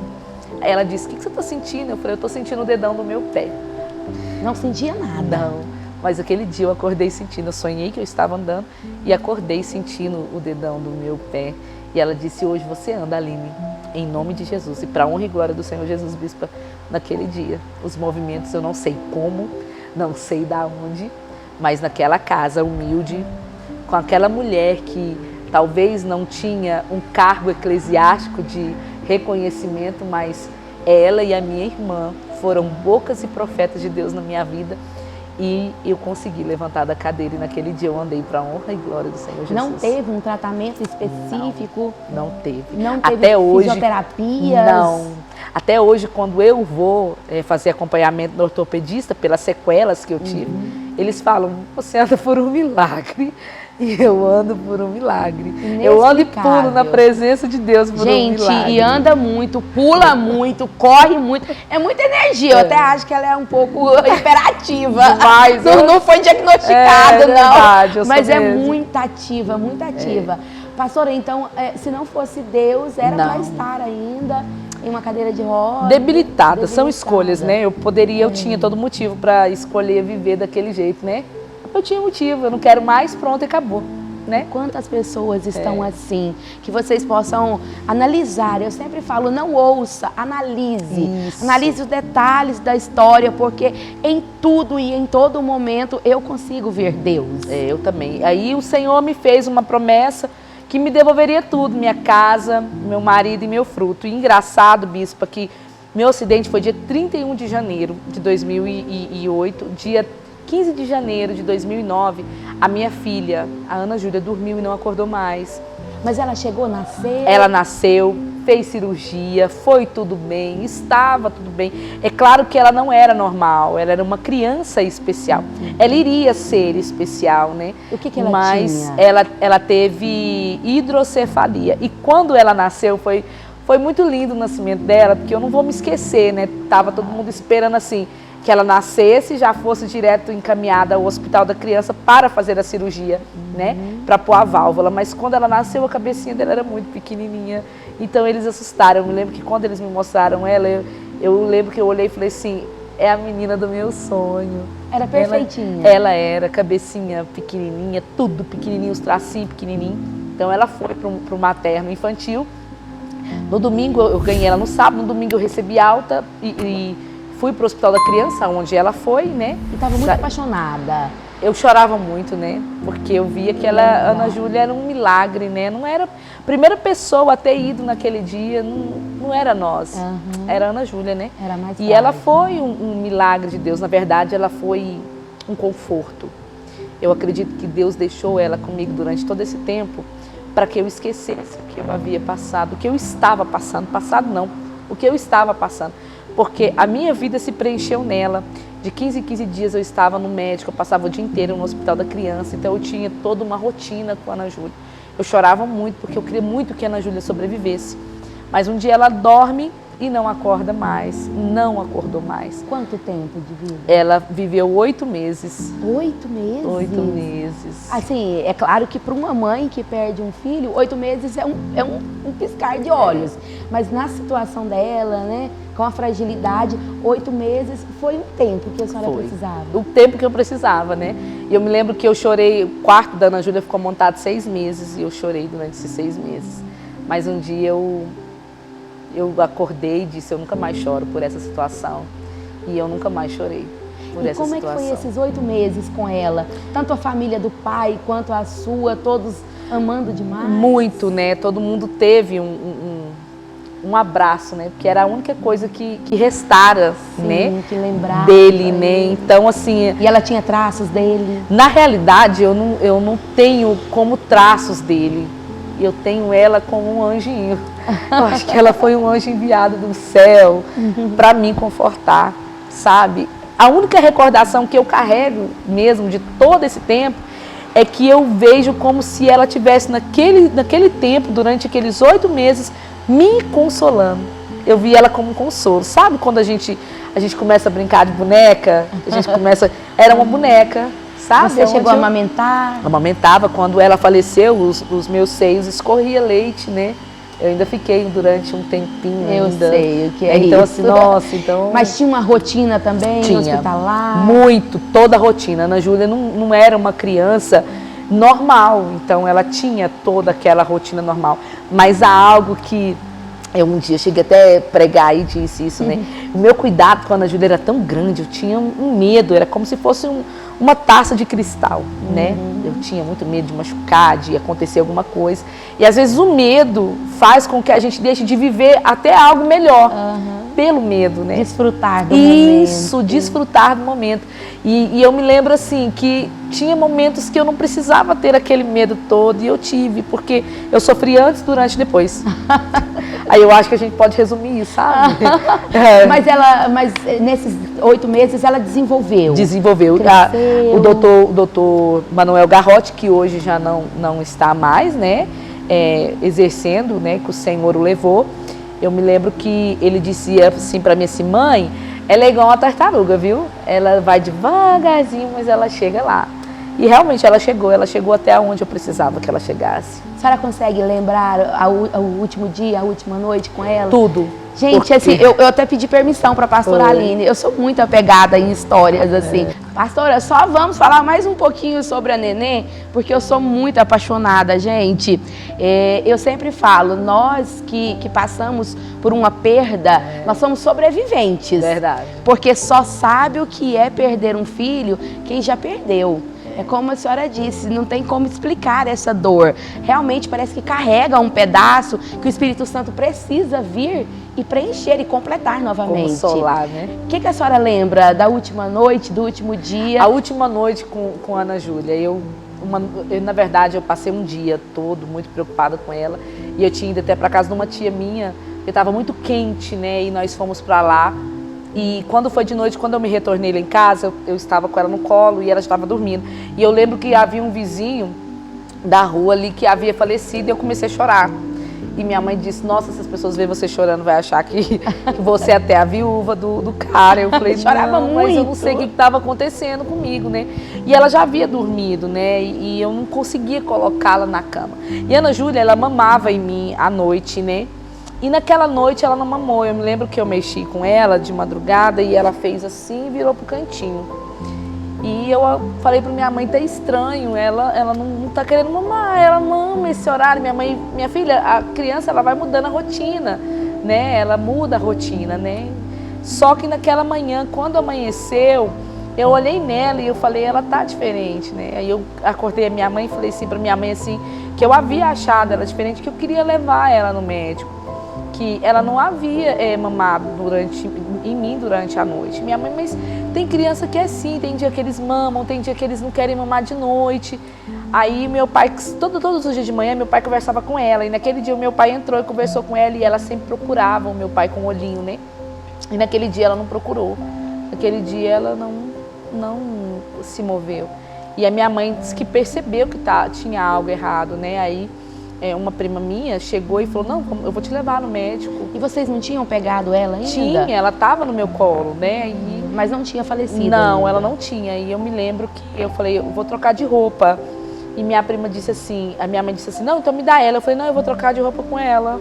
Aí ela disse: o que você está sentindo? Eu falei: eu estou sentindo o dedão do meu pé. Não sentia nada. Não, mas aquele dia eu acordei sentindo, eu sonhei que eu estava andando e acordei sentindo o dedão do meu pé. E ela disse: hoje você anda, Aline, em nome de Jesus. E para a honra e glória do Senhor Jesus, bispa, naquele dia, os movimentos eu não sei como, não sei da onde, mas naquela casa humilde, com aquela mulher que talvez não tinha um cargo eclesiástico de reconhecimento, mas ela e a minha irmã foram bocas e profetas de Deus na minha vida. E eu consegui levantar da cadeira e naquele dia eu andei para a honra e glória do Senhor Jesus. Não teve um tratamento específico? Não teve. Não teve até hoje, fisioterapias? Não. Até hoje, quando eu vou fazer acompanhamento no ortopedista pelas sequelas que eu tive, eles falam: você anda por um milagre. E eu ando por um milagre. Eu ando e pulo na presença de Deus por um milagre. Gente, e anda muito, pula muito, corre muito. É muita energia. Eu até acho que ela é um pouco hiperativa. Demais, não foi diagnosticado, não. Verdade, mas é muito ativa, muito ativa. Pastora, então, se não fosse Deus, era para estar ainda em uma cadeira de roda? Debilitada. São escolhas, né? Eu tinha todo motivo para escolher viver daquele jeito, né? Eu tinha motivo, eu não quero mais, pronto, e acabou, né? Quantas pessoas estão assim, que vocês possam analisar. Eu sempre falo, não ouça, analise. Isso. Analise os detalhes da história, porque em tudo e em todo momento eu consigo ver Deus. Eu também. Aí o Senhor me fez uma promessa que me devolveria tudo, minha casa, meu marido e meu fruto. E engraçado, bispa, que meu acidente foi dia 31 de janeiro de 2008, dia 15 de janeiro de 2009, a minha filha, a Ana Júlia, dormiu e não acordou mais. Mas ela chegou a nascer? Ela nasceu, fez cirurgia, foi tudo bem, estava tudo bem. É claro que ela não era normal, ela era uma criança especial. Ela iria ser especial, né? O que ela Mas tinha? ela teve hidrocefalia. E quando ela nasceu, foi muito lindo o nascimento dela, porque eu não vou me esquecer, né? Tava todo mundo esperando assim, que ela nascesse e já fosse direto encaminhada ao hospital da criança para fazer a cirurgia, né? Para pôr a válvula. Mas quando ela nasceu, a cabecinha dela era muito pequenininha. Então eles assustaram. Eu me lembro que quando eles me mostraram ela, eu lembro que eu olhei e falei assim: é a menina do meu sonho. Era perfeitinha. Ela era, cabecinha pequenininha, tudo pequenininho, os tracinhos pequenininhos. Então ela foi para o materno infantil. No domingo, eu ganhei ela no sábado, no domingo eu recebi alta e fui para o hospital da criança, onde ela foi, né? E estava muito apaixonada. Eu chorava muito, né? Porque eu via que Ana Júlia era um milagre, né? Não era a primeira pessoa a ter ido naquele dia, não era nós, era Ana Júlia, né? Era mais e ela foi um milagre de Deus, na verdade ela foi um conforto. Eu acredito que Deus deixou ela comigo durante todo esse tempo para que eu esquecesse o que eu havia passado, o que eu estava passando, o que eu estava passando. Porque a minha vida se preencheu nela. De 15 em 15 dias eu estava no médico, eu passava o dia inteiro no hospital da criança, então eu tinha toda uma rotina com a Ana Júlia. Eu chorava muito, porque eu queria muito que a Ana Júlia sobrevivesse. Mas um dia ela dorme e não acorda mais, não acordou mais. Quanto tempo de vida? Ela viveu 8 meses. 8 meses? 8 meses. Assim, é claro que para uma mãe que perde um filho, 8 meses é um piscar de olhos. Mas na situação dela, né, com a fragilidade, 8 meses foi um tempo que a senhora precisava. O tempo que eu precisava, né? E eu me lembro que eu chorei, o quarto da Ana Júlia ficou montado 6 meses e eu chorei durante esses 6 meses. Mas um dia eu acordei e disse, eu nunca mais choro por essa situação. E eu nunca mais chorei por essa situação. E como é que foi esses 8 meses com ela? Tanto a família do pai quanto a sua, todos amando demais? Muito, né? Todo mundo teve um abraço, né? Porque era a única coisa que restara, sim, né? Que lembrava dele, né? Então, assim... E ela tinha traços dele? Na realidade, eu não tenho como traços dele. Eu tenho ela como um anjinho. Eu acho que ela foi um anjo enviado do céu para me confortar, sabe? A única recordação que eu carrego mesmo de todo esse tempo é que eu vejo como se ela tivesse naquele tempo, durante aqueles 8 meses, me consolando. Eu vi ela como um consolo. Sabe quando a gente começa a brincar de boneca? Era uma boneca. Sabe? Você chegou a amamentar? Amamentava. Quando ela faleceu, os meus seios escorria leite, né? Eu ainda fiquei durante um tempinho Eu ainda. sei o que é então, isso. Assim, nossa, então... Mas tinha uma rotina também, tinha, hospitalar? Muito, toda a rotina. A Ana Júlia não era uma criança normal, então ela tinha toda aquela rotina normal. Mas há algo que... Eu um dia cheguei até a pregar e disse isso, né? O meu cuidado com a Ana Júlia era tão grande, eu tinha um medo, era como se fosse uma taça de cristal, né? Eu tinha muito medo de machucar, de acontecer alguma coisa. E às vezes o medo faz com que a gente deixe de viver até algo melhor, pelo medo, né? Desfrutar do momento. Isso, desfrutar do momento. E eu me lembro assim, que tinha momentos que eu não precisava ter aquele medo todo, e eu tive, porque eu sofri antes, durante e depois. Aí eu acho que a gente pode resumir isso, sabe? Mas nesses 8 meses ela desenvolveu. Desenvolveu. O doutor Manuel Garrote, que hoje já não está mais, né? Exercendo, né? Que o Senhor o levou. Eu me lembro que ele dizia assim para mim assim, mãe, ela é igual uma tartaruga, viu? Ela vai devagarzinho, mas ela chega lá. E realmente ela chegou até onde eu precisava que ela chegasse. A senhora consegue lembrar o último dia, a última noite com ela? Tudo. Gente, assim, eu até pedi permissão para a pastora Aline. Eu sou muito apegada em histórias, assim. Pastora, só vamos falar mais um pouquinho sobre a Nenê, porque eu sou muito apaixonada, gente. Eu sempre falo, nós que passamos por uma perda, nós somos sobreviventes. Verdade. Porque só sabe o que é perder um filho quem já perdeu. É como a senhora disse, não tem como explicar essa dor. Realmente parece que carrega um pedaço que o Espírito Santo precisa vir e preencher e completar novamente. Consolar, né? O que a senhora lembra da última noite, do último dia? A última noite com a Ana Júlia, na verdade, eu passei um dia todo muito preocupada com ela. E eu tinha ido até para casa de uma tia minha, que estava muito quente, né? E nós fomos para lá. E quando foi de noite, quando eu me retornei lá em casa, eu estava com ela no colo e ela estava dormindo. E eu lembro que havia um vizinho da rua ali que havia falecido e eu comecei a chorar. E minha mãe disse, nossa, se as pessoas verem você chorando, vai achar que você é até a viúva do cara. Eu falei, chorava muito. Mas eu não sei o que estava acontecendo comigo, né? E ela já havia dormido, né? E eu não conseguia colocá-la na cama. E a Ana Júlia, ela mamava em mim à noite, né? E naquela noite ela não mamou. Eu me lembro que eu mexi com ela de madrugada e ela fez assim e virou pro cantinho. E eu falei pra minha mãe, tá estranho, ela não tá querendo mamar, ela mama esse horário. Minha filha, a criança, ela vai mudando a rotina, né? Ela muda a rotina, né? Só que naquela manhã, quando amanheceu, eu olhei nela e eu falei, ela tá diferente, né? Aí eu acordei a minha mãe e falei assim pra minha mãe assim, que eu havia achado ela diferente, que eu queria levar ela no médico. Que ela não havia mamado em mim durante a noite. Minha mãe, mas tem criança que é assim, tem dia que eles mamam, tem dia que eles não querem mamar de noite. Aí meu pai, todos os dias de manhã, meu pai conversava com ela. E naquele dia o meu pai entrou e conversou com ela e ela sempre procurava o meu pai com o olhinho, né? E naquele dia ela não procurou. Naquele dia ela não se moveu. E a minha mãe disse que percebeu que tinha algo errado, né? Aí uma prima minha chegou e falou, não, eu vou te levar no médico. E vocês não tinham pegado ela ainda? Tinha, ela estava no meu colo, né? Mas não tinha falecido Não, ainda. ela não tinha. E eu me lembro que eu falei, eu vou trocar de roupa. E minha prima disse assim, a minha mãe disse assim, não, então me dá ela. Eu falei, não, eu vou trocar de roupa com ela.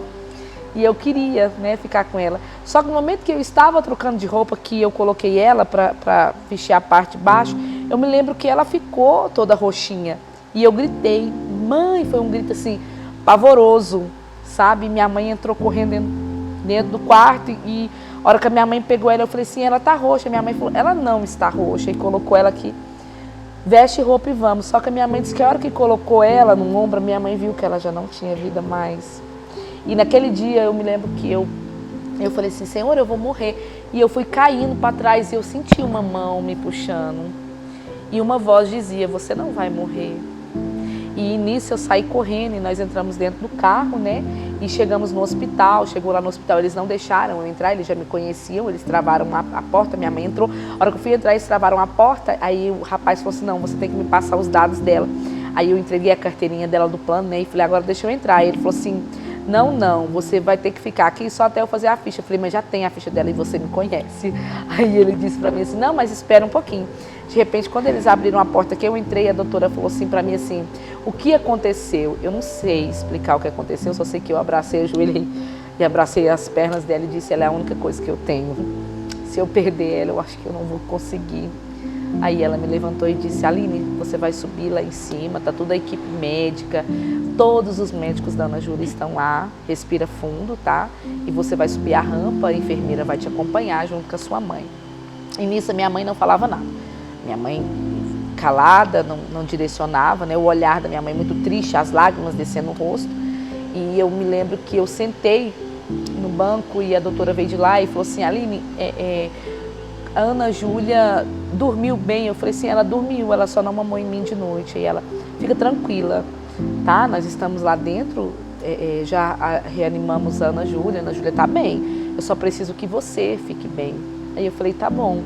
E eu queria, né, ficar com ela. Só que no momento que eu estava trocando de roupa, que eu coloquei ela para vestir a parte de baixo, eu me lembro que ela ficou toda roxinha. E eu gritei, mãe, foi um grito assim, pavoroso, sabe? Minha mãe entrou correndo dentro do quarto e a hora que a minha mãe pegou ela, eu falei assim, ela tá roxa. Minha mãe falou, ela não está roxa. E colocou ela aqui, veste roupa e vamos. Só que a minha mãe disse que a hora que colocou ela no ombro, minha mãe viu que ela já não tinha vida mais. E naquele dia eu me lembro que eu falei assim, Senhor, eu vou morrer. E eu fui caindo para trás e eu senti uma mão me puxando. E uma voz dizia, você não vai morrer. E nisso eu saí correndo e nós entramos dentro do carro, né? E chegamos no hospital, chegou lá no hospital, eles não deixaram eu entrar, eles já me conheciam, eles travaram a porta, minha mãe entrou. A hora que eu fui entrar, eles travaram a porta, aí o rapaz falou assim, não, você tem que me passar os dados dela. Aí eu entreguei a carteirinha dela do plano, né? E falei, agora deixa eu entrar. Aí ele falou assim, não, você vai ter que ficar aqui só até eu fazer a ficha. Eu falei, mas já tem a ficha dela e você me conhece. Aí ele disse pra mim assim, não, mas espera um pouquinho. De repente, quando eles abriram a porta que eu entrei, a doutora falou assim pra mim assim, o que aconteceu? Eu não sei explicar o que aconteceu, eu só sei que eu abracei, ajoelhei e abracei as pernas dela e disse, ela é a única coisa que eu tenho. Se eu perder ela, eu acho que eu não vou conseguir. Aí ela me levantou e disse, Aline, você vai subir lá em cima, tá toda a equipe médica, todos os médicos da Ana Júlia estão lá, respira fundo, tá? E você vai subir a rampa, a enfermeira vai te acompanhar junto com a sua mãe. E nisso a minha mãe não falava nada. Minha mãe calada, não direcionava, né? O olhar da minha mãe muito triste, as lágrimas descendo no rosto. E eu me lembro que eu sentei no banco e a doutora veio de lá e falou assim, Aline, a Ana Júlia dormiu bem? Eu falei assim, ela dormiu, ela só não mamou em mim de noite. E ela, fica tranquila, tá? Nós estamos lá dentro, já reanimamos a Ana Júlia tá bem. Eu só preciso que você fique bem. Aí eu falei, tá bom.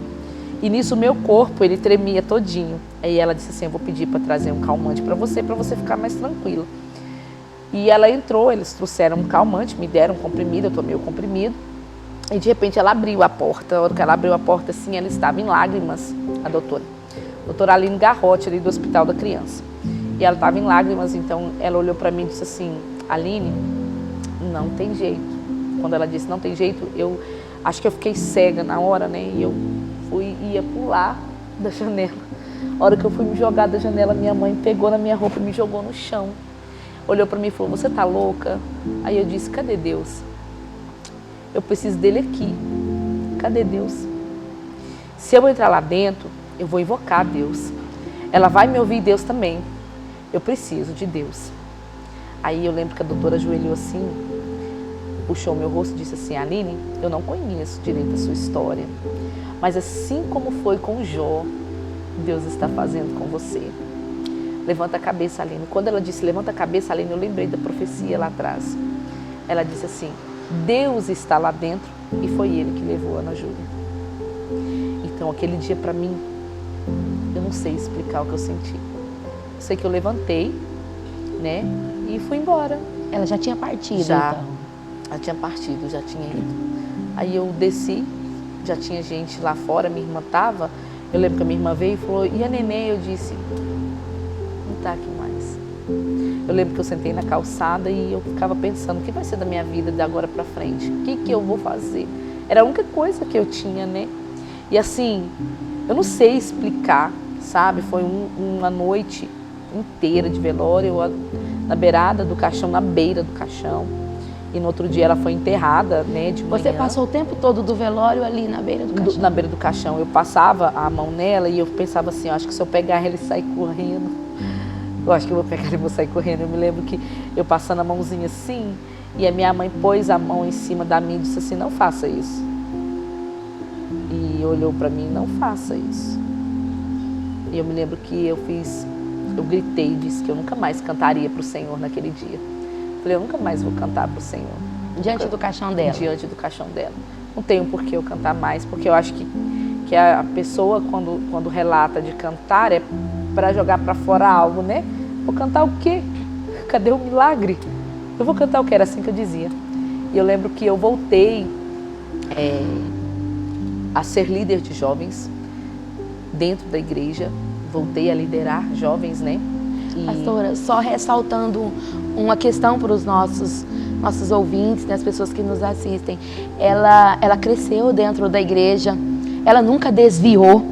E nisso o meu corpo, ele tremia todinho. Aí ela disse assim, eu vou pedir para trazer um calmante para você ficar mais tranquila. E ela entrou, eles trouxeram um calmante, me deram um comprimido, eu tomei o comprimido. E de repente ela abriu a porta. A hora que ela abriu a porta, assim, ela estava em lágrimas, a doutora Aline Garrote, ali do Hospital da Criança. E ela estava em lágrimas, então ela olhou para mim e disse assim, Aline, não tem jeito. Quando ela disse não tem jeito, eu acho que eu fiquei cega na hora, né? E eu ia pular da janela. A hora que eu fui me jogar da janela, minha mãe pegou na minha roupa e me jogou no chão. Olhou para mim e falou, você tá louca? Aí eu disse, cadê Deus? Eu preciso dele aqui. Cadê Deus? Se eu entrar lá dentro, eu vou invocar Deus. Ela vai me ouvir, Deus também. Eu preciso de Deus. Aí eu lembro que a doutora ajoelhou assim, puxou meu rosto e disse assim, Aline, eu não conheço direito a sua história, mas assim como foi com Jó, Deus está fazendo com você. Levanta a cabeça, Aline. Quando ela disse levanta a cabeça, Aline, eu lembrei da profecia lá atrás. Ela disse assim, Deus está lá dentro e foi Ele que levou a Ana Júlia. Então aquele dia para mim, eu não sei explicar o que eu senti. Eu sei que eu levantei, né, e fui embora. Ela já tinha partido, já, então? Já tinha partido, já tinha ido. Aí eu desci, já tinha gente lá fora, minha irmã estava. Eu lembro que a minha irmã veio e falou, e a neném? Eu disse, não está aqui mais. Eu lembro que eu sentei na calçada e eu ficava pensando, o que vai ser da minha vida de agora para frente? O que eu vou fazer? Era a única coisa que eu tinha, né? E assim, eu não sei explicar, sabe? Foi uma noite inteira de velório, na beirada do caixão, na beira do caixão. E no outro dia ela foi enterrada, né, de manhã. Você passou o tempo todo do velório ali na beira do caixão? Na beira do caixão. Eu passava a mão nela e eu pensava assim, eu acho que se eu pegar ela e sair correndo, eu acho que eu vou pegar ela e vou sair correndo. Eu me lembro que eu passando a mãozinha assim, e a minha mãe pôs a mão em cima da minha e disse assim, não faça isso. E olhou para mim, não faça isso. E eu me lembro que eu gritei e disse que eu nunca mais cantaria para o Senhor naquele dia. Falei, eu nunca mais vou cantar para o Senhor. Diante do caixão dela? Diante do caixão dela. Não tenho por que eu cantar mais, porque eu acho que a pessoa, quando relata de cantar, é para jogar para fora algo, né? Vou cantar o quê? Cadê o milagre? eu vou cantar o que era assim que eu dizia. E eu lembro que eu voltei a ser líder de jovens dentro da igreja, voltei a liderar jovens, né? Pastora, só ressaltando uma questão para os nossos ouvintes, né, as pessoas que nos assistem. Ela cresceu dentro da igreja, ela nunca desviou,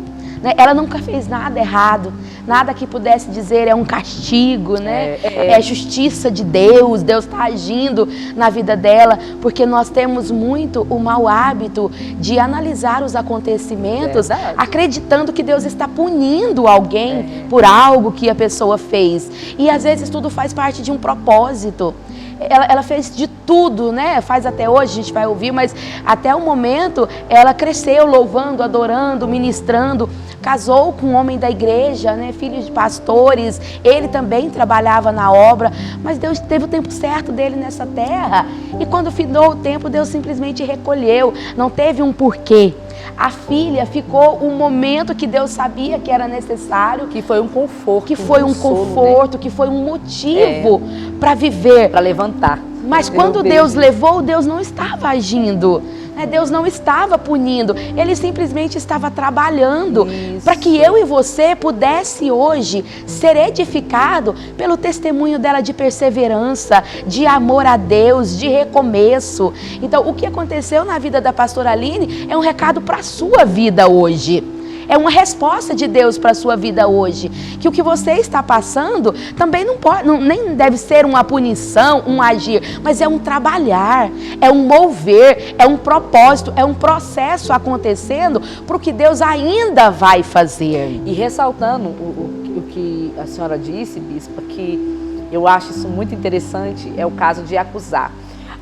né? Ela nunca fez nada errado, nada que pudesse dizer é um castigo, né? É justiça de Deus, Deus está agindo na vida dela, porque nós temos muito o mau hábito de analisar os acontecimentos, acreditando que Deus está punindo alguém por algo que a pessoa fez. E às vezes tudo faz parte de um propósito. Ela fez de tudo, né? Faz até hoje, a gente vai ouvir, mas até o momento ela cresceu louvando, adorando, ministrando, casou com um homem da igreja, né? Filho de pastores, ele também trabalhava na obra, mas Deus teve o tempo certo dele nessa terra, e quando findou o tempo, Deus simplesmente recolheu, não teve um porquê. A filha ficou um momento que Deus sabia que era necessário. Que foi um conforto. Que foi um conforto, né? Que foi um motivo para viver. Para levantar. Mas quando Deus levou, Deus não estava agindo. Né? Deus não estava punindo. Ele simplesmente estava trabalhando para que eu e você pudesse hoje ser edificado pelo testemunho dela de perseverança, de amor a Deus, de recomeço. Então, o que aconteceu na vida da pastora Aline é um recado para a sua vida hoje. É uma resposta de Deus para a sua vida hoje. Que o que você está passando também não pode, nem deve ser uma punição, um agir, mas é um trabalhar, é um mover, é um propósito, é um processo acontecendo para o que Deus ainda vai fazer. E ressaltando o que a senhora disse, bispa, que eu acho isso muito interessante, é o caso de acusar.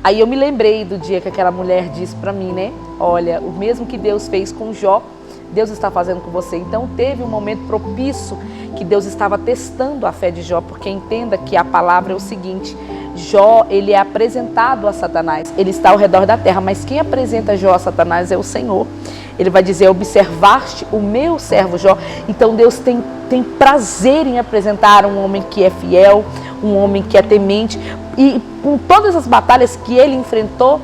Aí eu me lembrei do dia que aquela mulher disse para mim, né? Olha, o mesmo que Deus fez com Jó, Deus está fazendo com você. Então teve um momento propício que Deus estava testando a fé de Jó, porque entenda que a palavra é o seguinte: Jó, ele é apresentado a Satanás, ele está ao redor da terra, mas quem apresenta Jó a Satanás é o Senhor. Ele vai dizer: observaste o meu servo Jó. Então Deus tem prazer em apresentar um homem que é fiel, um homem que é temente, e com todas as batalhas que ele enfrentou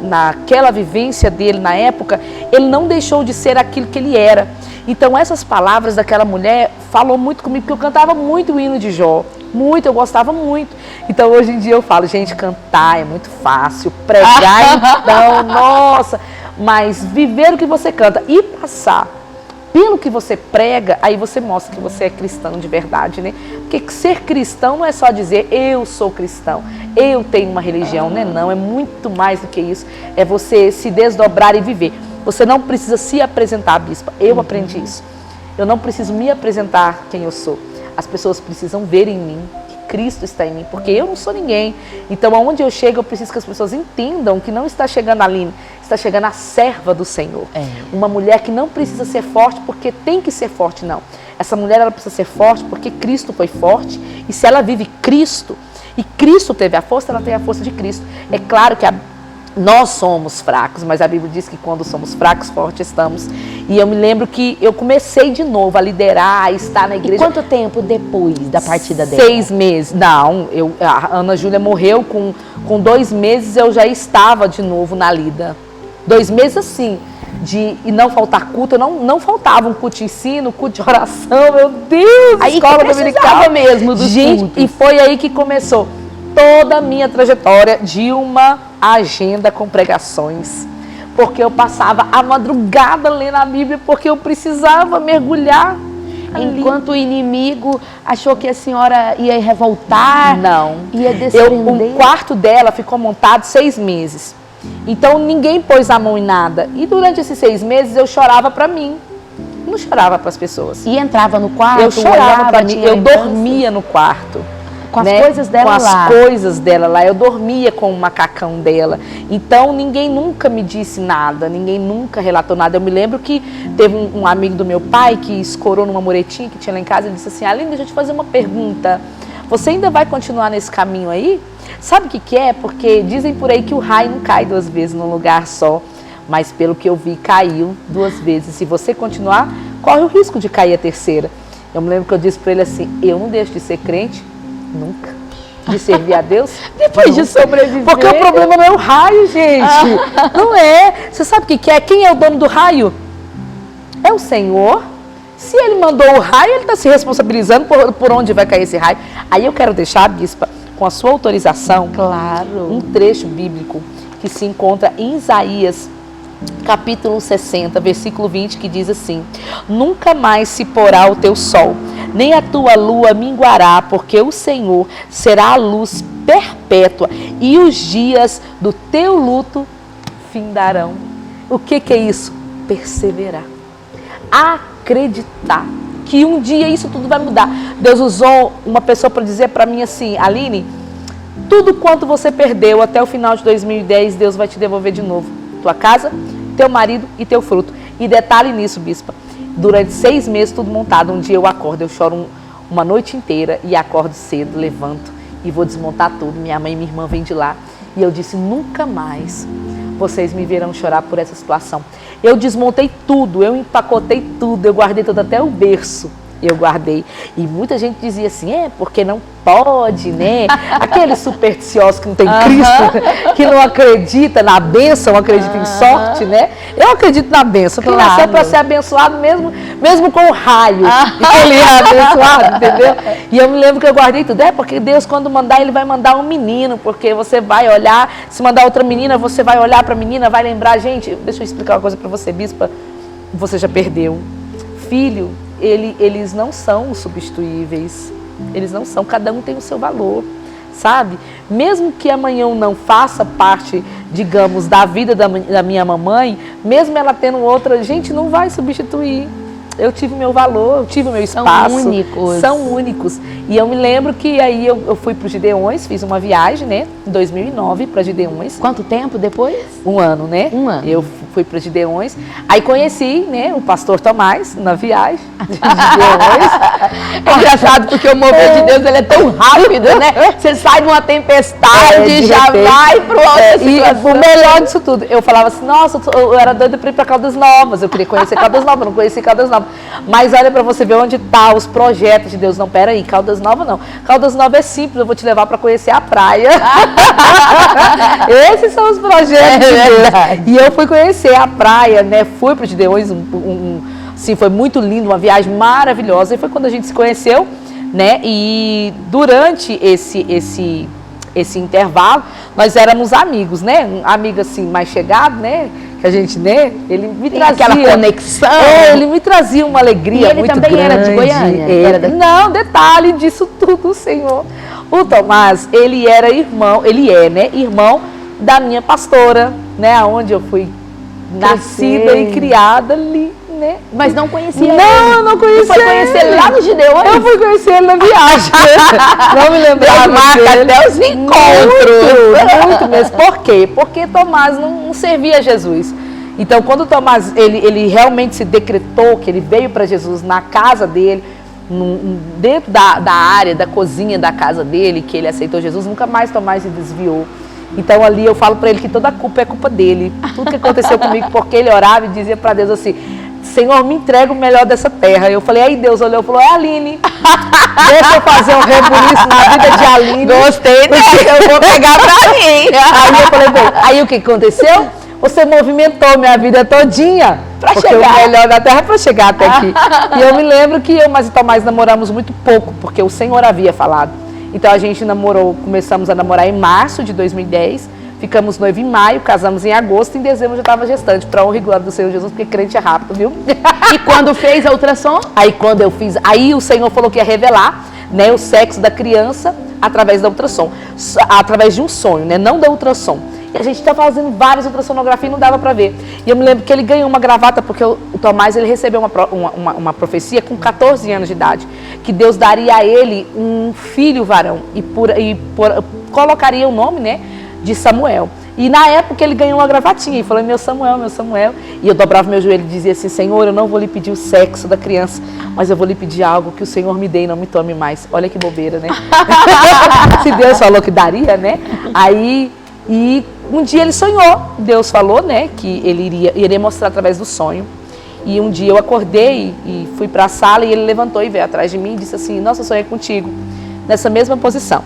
naquela vivência dele na época, ele não deixou de ser aquilo que ele era. Então essas palavras daquela mulher falou muito comigo, porque eu cantava muito o hino de Jó, muito, eu gostava muito. Então hoje em dia eu falo, gente, cantar é muito fácil, pregar então, nossa, mas viver o que você canta e passar pelo que você prega, aí você mostra que você é cristão de verdade, né? Porque ser cristão não é só dizer eu sou cristão, eu tenho uma religião, né? Não, é muito mais do que isso. É você se desdobrar e viver. Você não precisa se apresentar, bispa. Eu aprendi isso. Eu não preciso me apresentar quem eu sou. As pessoas precisam ver em mim que Cristo está em mim, porque eu não sou ninguém. Então, aonde eu chego, eu preciso que as pessoas entendam que não está chegando a Aline, está chegando a serva do Senhor. Uma mulher que não precisa ser forte porque tem que ser forte, não. Essa mulher, ela precisa ser forte porque Cristo foi forte, e se ela vive Cristo, e Cristo teve a força, ela tem a força de Cristo. É claro que nós somos fracos, mas a Bíblia diz que quando somos fracos, fortes estamos. E eu me lembro que eu comecei de novo a liderar, a estar na igreja. E quanto tempo depois da partida dela? 6 meses. Não, a Ana Júlia morreu com 2 meses, eu já estava de novo na lida. 2 meses assim, e não faltar culto, não faltava um culto de ensino, culto de oração, meu Deus, aí escola que dominical mesmo dos cultos. E foi aí que começou toda a minha trajetória de uma agenda com pregações, porque eu passava a madrugada lendo a Bíblia, porque eu precisava mergulhar ali. Enquanto o inimigo achou que a senhora ia revoltar, não, ia desprender. O quarto dela ficou montado 6 meses. Então ninguém pôs a mão em nada. E durante esses 6 meses eu chorava para mim. Não chorava para as pessoas. E entrava no quarto, eu chorava para mim. Eu dormia no quarto. Com as coisas dela lá. Com as coisas dela lá. Eu dormia com o macacão dela. Então ninguém nunca me disse nada. Ninguém nunca relatou nada. Eu me lembro que teve um amigo do meu pai que escorou numa muretinha que tinha lá em casa. Ele disse assim: Aline, deixa eu te fazer uma pergunta. Você ainda vai continuar nesse caminho aí? Sabe o que é? Porque dizem por aí que o raio não cai 2 vezes num lugar só. Mas pelo que eu vi, caiu 2 vezes. Se você continuar, corre o risco de cair a terceira. Eu me lembro que eu disse para ele assim: eu não deixo de ser crente nunca. de servir a Deus? Depois de sobreviver. Porque o problema não é o raio, gente. Não é. Você sabe o que é? Quem é o dono do raio? É o Senhor. Se ele mandou o raio, ele está se responsabilizando por onde vai cair esse raio. Aí eu quero deixar, bispa, com a sua autorização, claro, um trecho bíblico que se encontra em Isaías, capítulo 60, versículo 20, que diz assim: nunca mais se porá o teu sol, nem a tua lua minguará, porque o Senhor será a luz perpétua e os dias do teu luto findarão. O que é isso? Perseverar. Acreditar que um dia isso tudo vai mudar. Deus usou uma pessoa para dizer para mim assim: Aline, tudo quanto você perdeu até o final de 2010, Deus vai te devolver de novo. Tua casa, teu marido e teu fruto. E detalhe nisso, bispa, durante 6 meses tudo montado, um dia eu acordo, eu choro uma noite inteira e acordo cedo, levanto e vou desmontar tudo. Minha mãe e minha irmã vêm de lá e eu disse: nunca mais vocês me verão chorar por essa situação. Eu desmontei tudo, eu empacotei tudo, eu guardei tudo, até o berço eu guardei. E muita gente dizia assim: porque não pode, né? Aqueles supersticiosos que não tem Cristo, que não acredita na bênção, acredita em sorte, né? Eu acredito na bênção, porque nasceu para ser abençoado mesmo com o raio. Ele é abençoado, entendeu? E eu me lembro que eu guardei tudo. Porque Deus, quando mandar, Ele vai mandar um menino, porque você vai olhar, se mandar outra menina, você vai olhar para a menina, vai lembrar. Gente, deixa eu explicar uma coisa para você, bispa, você já perdeu. Filho, eles não são substituíveis, eles não são, cada um tem o seu valor, sabe? Mesmo que amanhã eu não faça parte, digamos, da vida da minha mamãe, mesmo ela tendo outra, gente, não vai substituir. Eu tive meu valor, eu tive meu espaço. São únicos. São únicos. E eu me lembro que aí eu fui para os Gideões, fiz uma viagem, né? Em 2009 para Gideões. Quanto tempo depois? 1 ano, né? 1 ano. Eu fui para os Gideões. Aí conheci, né, o pastor Tomás na viagem de Gideões. É engraçado porque o mover de Deus, ele é tão rápido, né? Você sai de uma tempestade e já vai para outra situação. E o melhor disso tudo, eu falava assim: nossa, eu era doida para ir para Caldas Novas, eu queria conhecer Caldas Novas, não conheci Caldas Novas. Mas olha para você ver onde tá os projetos de Deus. Não, peraí, Caldas Novas não. Caldas Novas é simples, eu vou te levar para conhecer a praia. Esses são os projetos de Deus. E eu fui conhecer a praia, né? Fui para os Gideões, sim, foi muito lindo, uma viagem maravilhosa. E foi quando a gente se conheceu, né? E durante esse intervalo, nós éramos amigos, né? Um amigo assim, mais chegado, né? Que a gente, né? Ele me trazia aquela conexão. Ele me trazia uma alegria muito grande. E ele também era de Goiânia? Não, detalhe disso tudo, Senhor. O Tomás, ele era irmão, ele é, né? Irmão da minha pastora, né? Onde eu fui nascida e criada ali, né? Mas não conhecia ele. Não, eu não conhecia. Você foi conhecer ele lá no Gideões? Eu fui conhecer ele na viagem. Não me lembrava dele. Até os encontros. Muito mesmo. Por quê? Porque Tomás não servia a Jesus. Então, quando Tomás, ele realmente se decretou que ele veio para Jesus na casa dele, dentro da área, da cozinha da casa dele, que ele aceitou Jesus, nunca mais Tomás se desviou. Então ali eu falo para ele que toda a culpa é culpa dele. Tudo que aconteceu comigo, porque ele orava e dizia para Deus assim: Senhor, me entrega o melhor dessa terra. Eu falei, aí Deus olhou e falou: é Aline. Deixa eu fazer um rebuliço na vida de Aline. Gostei dessa, eu vou pegar pra mim. Aí eu falei, bem, aí o que aconteceu? Você movimentou minha vida todinha pra porque chegar. O melhor da terra para chegar até aqui. E eu me lembro que eu e Tomás namoramos muito pouco, porque o Senhor havia falado. Então a gente namorou, começamos a namorar em março de 2010, ficamos noivos em maio, casamos em agosto, e em dezembro já estava gestante, para honra e glória do Senhor Jesus, porque crente é rápido, viu? E quando fez a ultrassom? Aí quando eu fiz, aí o Senhor falou que ia revelar, né, o sexo da criança através da ultrassom, através de um sonho, né, não da ultrassom. E a gente estava fazendo várias ultrassonografias e não dava para ver. E eu me lembro que ele ganhou uma gravata, porque o Tomás, ele recebeu uma profecia com 14 anos de idade, que Deus daria a ele um filho varão e colocaria o nome, né, de Samuel. E na época ele ganhou uma gravatinha e falou: meu Samuel, meu Samuel. E eu dobrava meu joelho e dizia assim: Senhor, eu não vou lhe pedir o sexo da criança, mas eu vou lhe pedir algo que o Senhor me dê e não me tome mais. Olha que bobeira, né? Se Deus falou que daria, né? Aí, e um dia ele sonhou, Deus falou, né, que ele iria mostrar através do sonho. E um dia eu acordei e fui para a sala e ele levantou e veio atrás de mim e disse assim: nossa, eu sonhei contigo, nessa mesma posição.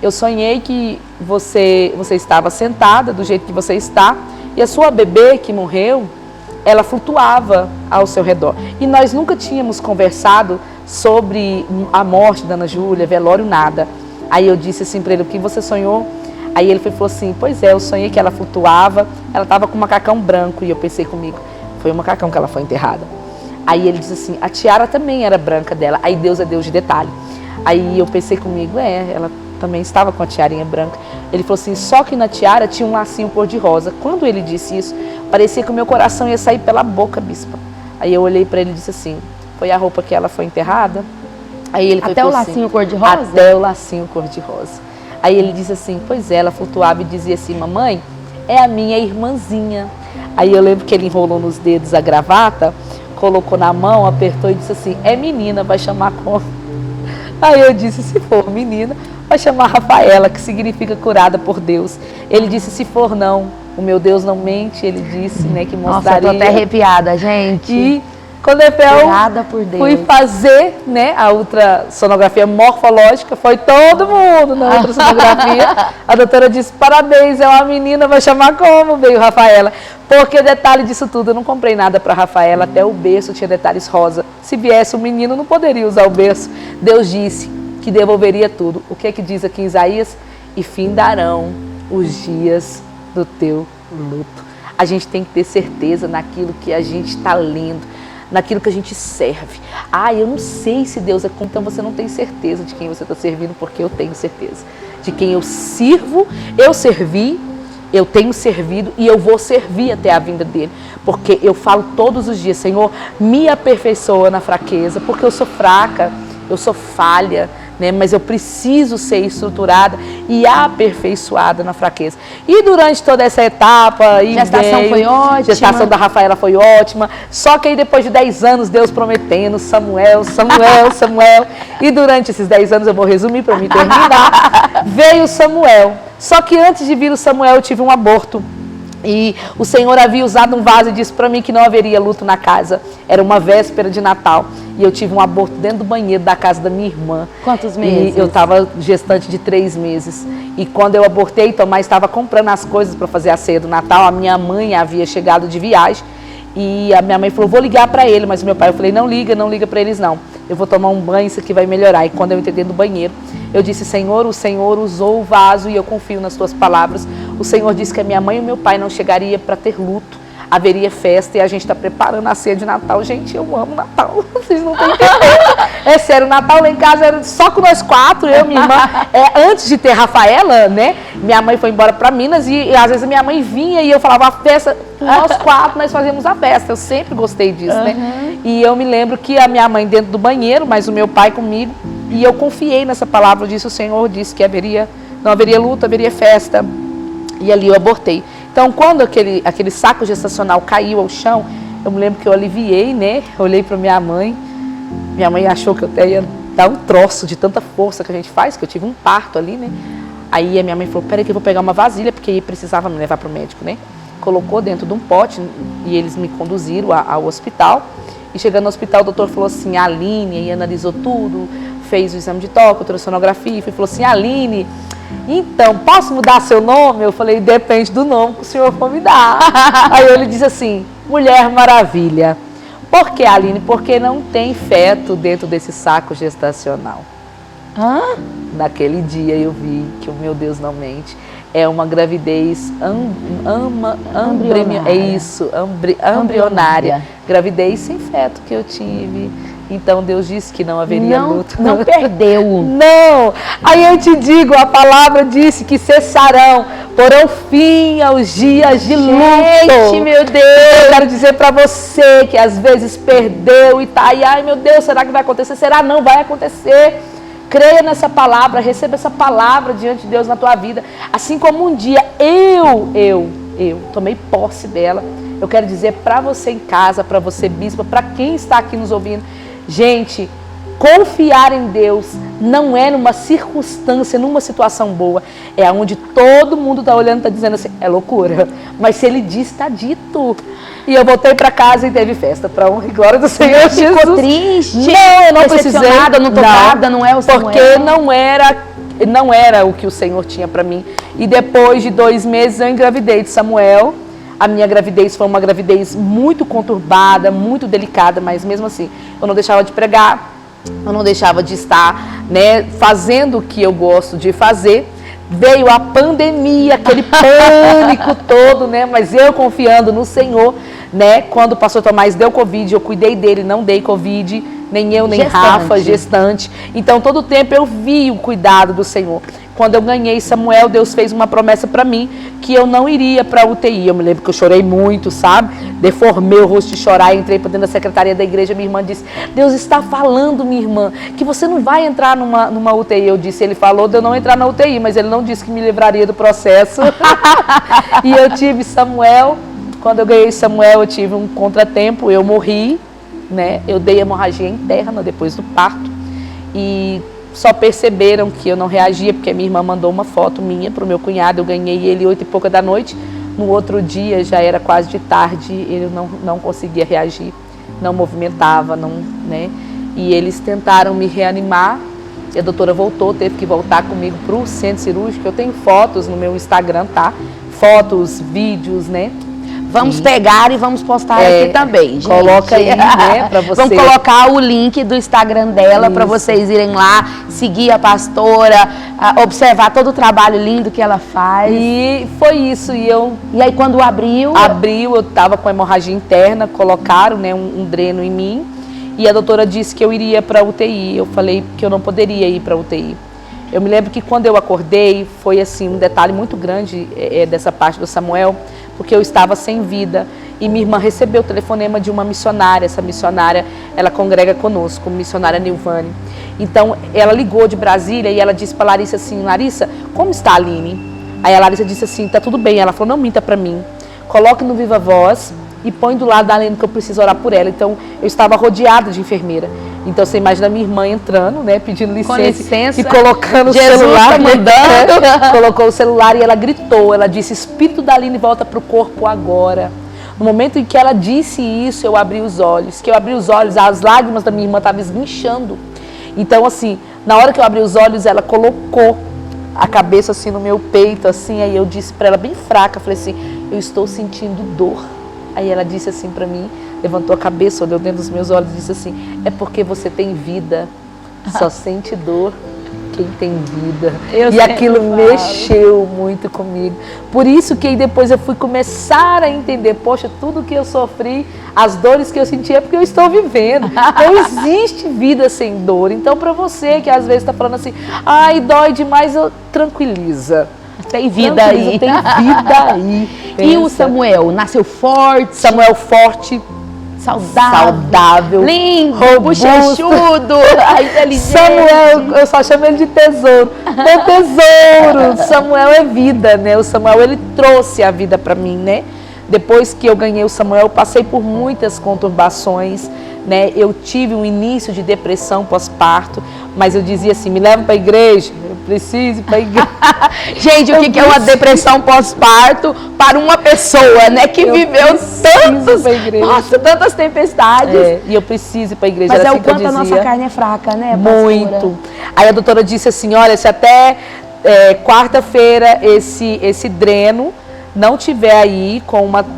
eu sonhei que você estava sentada do jeito que você está e a sua bebê que morreu, ela flutuava ao seu redor. E nós nunca tínhamos conversado sobre a morte da Ana Júlia, velório, nada. Aí eu disse assim para ele, o que você sonhou? Aí ele falou assim, pois é, eu sonhei que ela flutuava, ela estava com um macacão branco. E eu pensei comigo, foi o macacão que ela foi enterrada. Aí ele disse assim, a tiara também era branca dela. Aí Deus é Deus de detalhe. Aí eu pensei comigo, ela também estava com a tiarinha branca. Ele falou assim, só que na tiara tinha um lacinho cor-de-rosa. Quando ele disse isso, parecia que o meu coração ia sair pela boca, bispa. Aí eu olhei para ele e disse assim, foi a roupa que ela foi enterrada? Aí ele até o lacinho cor-de-rosa? Até o lacinho cor-de-rosa. Aí ele disse assim, pois é, ela flutuava e dizia assim, mamãe, é a minha irmãzinha. Aí eu lembro que ele enrolou nos dedos a gravata, colocou na mão, apertou e disse assim, é menina, vai chamar como? Aí eu disse, se for menina, vai chamar Rafaela, que significa curada por Deus. Ele disse, se for não, o meu Deus não mente, ele disse, né, que mostraria. Nossa, eu tô até arrepiada, gente. E quando eu fui fazer, né, a ultrassonografia morfológica, foi todo mundo na ultrassonografia. A doutora disse, parabéns, é uma menina, vai chamar como? Veio Rafaela. Porque detalhe disso tudo, eu não comprei nada para Rafaela, até o berço tinha detalhes rosa. Se viesse um menino, não poderia usar o berço. Deus disse que devolveria tudo. O que é que diz aqui em Isaías? E findarão os dias do teu luto. A gente tem que ter certeza naquilo que a gente está lendo, naquilo que a gente serve. Eu não sei se Deus é como, então você não tem certeza de quem você está servindo, porque eu tenho certeza. De quem eu sirvo, eu servi, eu tenho servido e eu vou servir até a vinda dele. Porque eu falo todos os dias, Senhor, me aperfeiçoa na fraqueza, porque eu sou fraca, eu sou falha, né? Mas eu preciso ser estruturada e aperfeiçoada na fraqueza. E durante toda essa etapa... A gestação foi ótima. A gestação da Rafaela foi ótima. Só que aí depois de 10 anos, Deus prometendo, Samuel. E durante esses 10 anos, eu vou resumir para me terminar, veio Samuel. Só que antes de vir o Samuel, eu tive um aborto. E o Senhor havia usado um vaso e disse para mim que não haveria luto na casa. Era uma véspera de Natal. E eu tive um aborto dentro do banheiro da casa da minha irmã. Quantos meses? E eu estava gestante de 3 meses. E quando eu abortei, Tomás estava comprando as coisas para fazer a ceia do Natal. A minha mãe havia chegado de viagem. E a minha mãe falou, vou ligar para ele. Mas o meu pai, eu falei, não liga para eles não. Eu vou tomar um banho, isso aqui vai melhorar. E quando eu entrei dentro do banheiro, eu disse, Senhor, o Senhor usou o vaso e eu confio nas tuas palavras. O Senhor disse que a minha mãe e o meu pai não chegaria para ter luto. Haveria festa e a gente está preparando a ceia de Natal. Gente, eu amo Natal. Vocês não estão entendendo. É sério, o Natal lá em casa era só com nós 4, eu e minha irmã. Antes de ter Rafaela, né? Minha mãe foi embora para Minas e às vezes a minha mãe vinha e eu falava, a festa, nós 4, nós fazíamos a festa. Eu sempre gostei disso, né? E eu me lembro que a minha mãe dentro do banheiro, mas o meu pai comigo, e eu confiei nessa palavra, disse o Senhor, disse que não haveria luto, haveria festa. E ali eu abortei. Então, quando aquele saco gestacional caiu ao chão, eu me lembro que eu aliviei, né? Olhei para minha mãe achou que eu até ia dar um troço de tanta força que a gente faz, que eu tive um parto ali, né? Aí a minha mãe falou, peraí que eu vou pegar uma vasilha, porque precisava me levar para o médico, né? Colocou dentro de um pote e eles me conduziram ao hospital. E chegando no hospital, o doutor falou assim, Aline, e analisou tudo, fez o exame de toque, ultrassonografia, e falou assim, Aline, então, posso mudar seu nome? Eu falei, depende do nome que o senhor for me dar. Aí ele disse assim, Mulher Maravilha. Por que, Aline? Porque não tem feto dentro desse saco gestacional. Naquele dia eu vi que o meu Deus não mente. É uma gravidez embrionária. Gravidez sem feto que eu tive. Então Deus disse que não haveria luto. Não perdeu. Não. Aí eu te digo, a palavra disse que cessarão, porão fim aos dias de luto. Gente, meu Deus. Eu quero dizer para você que às vezes perdeu e tá aí, ai meu Deus, será que vai acontecer? Será? Não vai acontecer. Creia nessa palavra, receba essa palavra diante de Deus na tua vida. Assim como um dia eu tomei posse dela. Eu quero dizer para você em casa, para você bispa, para quem está aqui nos ouvindo. Gente, confiar em Deus não é numa circunstância, numa situação boa. É onde todo mundo está olhando e está dizendo assim, é loucura. Mas se ele diz, está dito. E eu voltei para casa e teve festa, para honra e glória do Senhor Jesus. Ficou triste? Não, eu não precisei. Não tô grávida, não é o Samuel? Porque não era não era o que o Senhor tinha para mim. E depois de 2 meses eu engravidei de Samuel. A minha gravidez foi uma gravidez muito conturbada, muito delicada, mas mesmo assim, eu não deixava de pregar, eu não deixava de estar, né, fazendo o que eu gosto de fazer. Veio a pandemia, aquele pânico todo, né? Mas eu confiando no Senhor, né? Quando o pastor Tomás deu Covid, eu cuidei dele, não dei Covid, nem eu, nem Rafa, gestante. Então, todo o tempo eu vi o cuidado do Senhor. Quando eu ganhei Samuel, Deus fez uma promessa para mim que eu não iria para UTI. Eu me lembro que eu chorei muito, sabe? Deformei o rosto de chorar, entrei para dentro da secretaria da igreja. Minha irmã disse: Deus está falando, minha irmã, que você não vai entrar numa UTI. Eu disse: Ele falou de eu não entrar na UTI, mas Ele não disse que me livraria do processo. E eu tive Samuel. Quando eu ganhei Samuel, eu tive um contratempo, eu morri, né? Eu dei hemorragia interna depois do parto. E só perceberam que eu não reagia, porque a minha irmã mandou uma foto minha para o meu cunhado. Eu ganhei ele 8 e pouca da noite. No outro dia, já era quase de tarde, ele não conseguia reagir, não movimentava, não, né? E eles tentaram me reanimar. E a doutora voltou, teve que voltar comigo para o centro cirúrgico. Eu tenho fotos no meu Instagram, tá? Fotos, vídeos, né? Vamos pegar e vamos postar aqui também, gente. Coloca aí, né, pra você. Vamos colocar o link do Instagram dela para vocês irem lá, seguir a pastora, observar todo o trabalho lindo que ela faz. E foi isso. E aí quando abriu, eu tava com hemorragia interna, colocaram, né, um dreno em mim. E a doutora disse que eu iria para UTI. Eu falei que eu não poderia ir para UTI. Eu me lembro que quando eu acordei, foi assim um detalhe muito grande dessa parte do Samuel, porque eu estava sem vida e minha irmã recebeu o telefonema de uma missionária. Essa missionária, ela congrega conosco, missionária Nilvane. Então, ela ligou de Brasília e ela disse para Larissa assim: Larissa, como está a Aline? Aí a Larissa disse assim: tá tudo bem. Ela falou: não minta para mim, coloque no Viva Voz e põe do lado da Aline que eu preciso orar por ela. Então, eu estava rodeada de enfermeira. Então, você imagina a minha irmã entrando, né, pedindo licença e colocando o celular, mandando. Colocou o celular e ela gritou, ela disse: Espírito da Aline, volta para o corpo agora. No momento em que ela disse isso, eu abri os olhos. Que eu abri os olhos, as lágrimas da minha irmã estavam esguinchando. Então, assim, na hora que eu abri os olhos, ela colocou a cabeça assim no meu peito, assim. Aí eu disse para ela, bem fraca, falei assim: eu estou sentindo dor. Aí ela disse assim para mim, levantou a cabeça, olhou dentro dos meus olhos e disse assim: é porque você tem vida, só sente dor quem tem vida. E aquilo mexeu muito comigo. Por isso que depois eu fui começar a entender: poxa, tudo que eu sofri, as dores que eu senti é porque eu estou vivendo. Não existe vida sem dor. Então, para você que às vezes está falando assim: ai, dói demais, tranquiliza. Tem vida aí. Tem vida aí. E o Samuel, nasceu forte? Samuel forte, saudável, lindo, bochechudo, inteligente. Samuel, eu só chamo ele de tesouro. Meu tesouro. Samuel é vida, né? O Samuel, ele trouxe a vida para mim, né? Depois que eu ganhei o Samuel, eu passei por muitas conturbações, né? Eu tive um início de depressão pós-parto, mas eu dizia assim: me leva para a igreja, eu preciso ir para a igreja. Gente, o que é uma depressão pós-parto para uma pessoa, né, que viveu tantas tempestades? E eu preciso ir para a igreja. Mas é o quanto a nossa carne é fraca, né, pastora? Muito. Aí a doutora disse assim: olha, se até quarta-feira esse dreno não tiver aí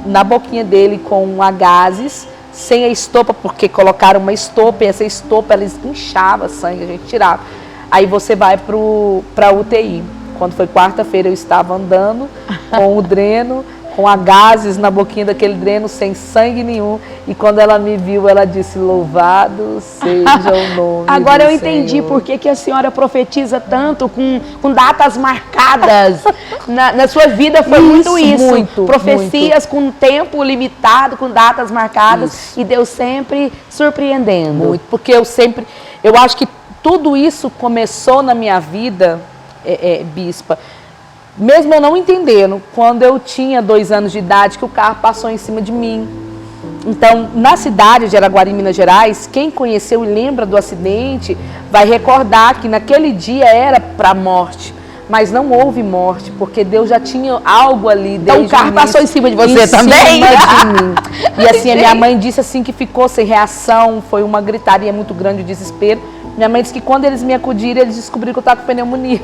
na boquinha dele com gases, sem a estopa, porque colocaram uma estopa e essa estopa ela inchava sangue, a gente tirava. Aí você vai para a UTI. Quando foi quarta-feira eu estava andando com o dreno, com gases na boquinha daquele dreno, sem sangue nenhum. E quando ela me viu, ela disse: louvado seja o nome Agora do eu entendi Senhor. por que a senhora profetiza tanto com datas marcadas. Na sua vida foi muito isso. Muito, profecias com tempo limitado, com datas marcadas. E Deus sempre surpreendendo. Muito, porque eu acho que tudo isso começou na minha vida, bispa, mesmo eu não entendendo, quando eu tinha 2 anos de idade, que o carro passou em cima de mim. Então, na cidade de Araguari, Minas Gerais, quem conheceu e lembra do acidente vai recordar que naquele dia era para a morte, mas não houve morte, porque Deus já tinha algo ali desde então o carro passou em cima de você também? Em cima de mim. E assim, a minha mãe disse assim que ficou sem reação, foi uma gritaria muito grande, o desespero. Minha mãe disse que quando eles me acudiram, eles descobriram que eu estava com pneumonia.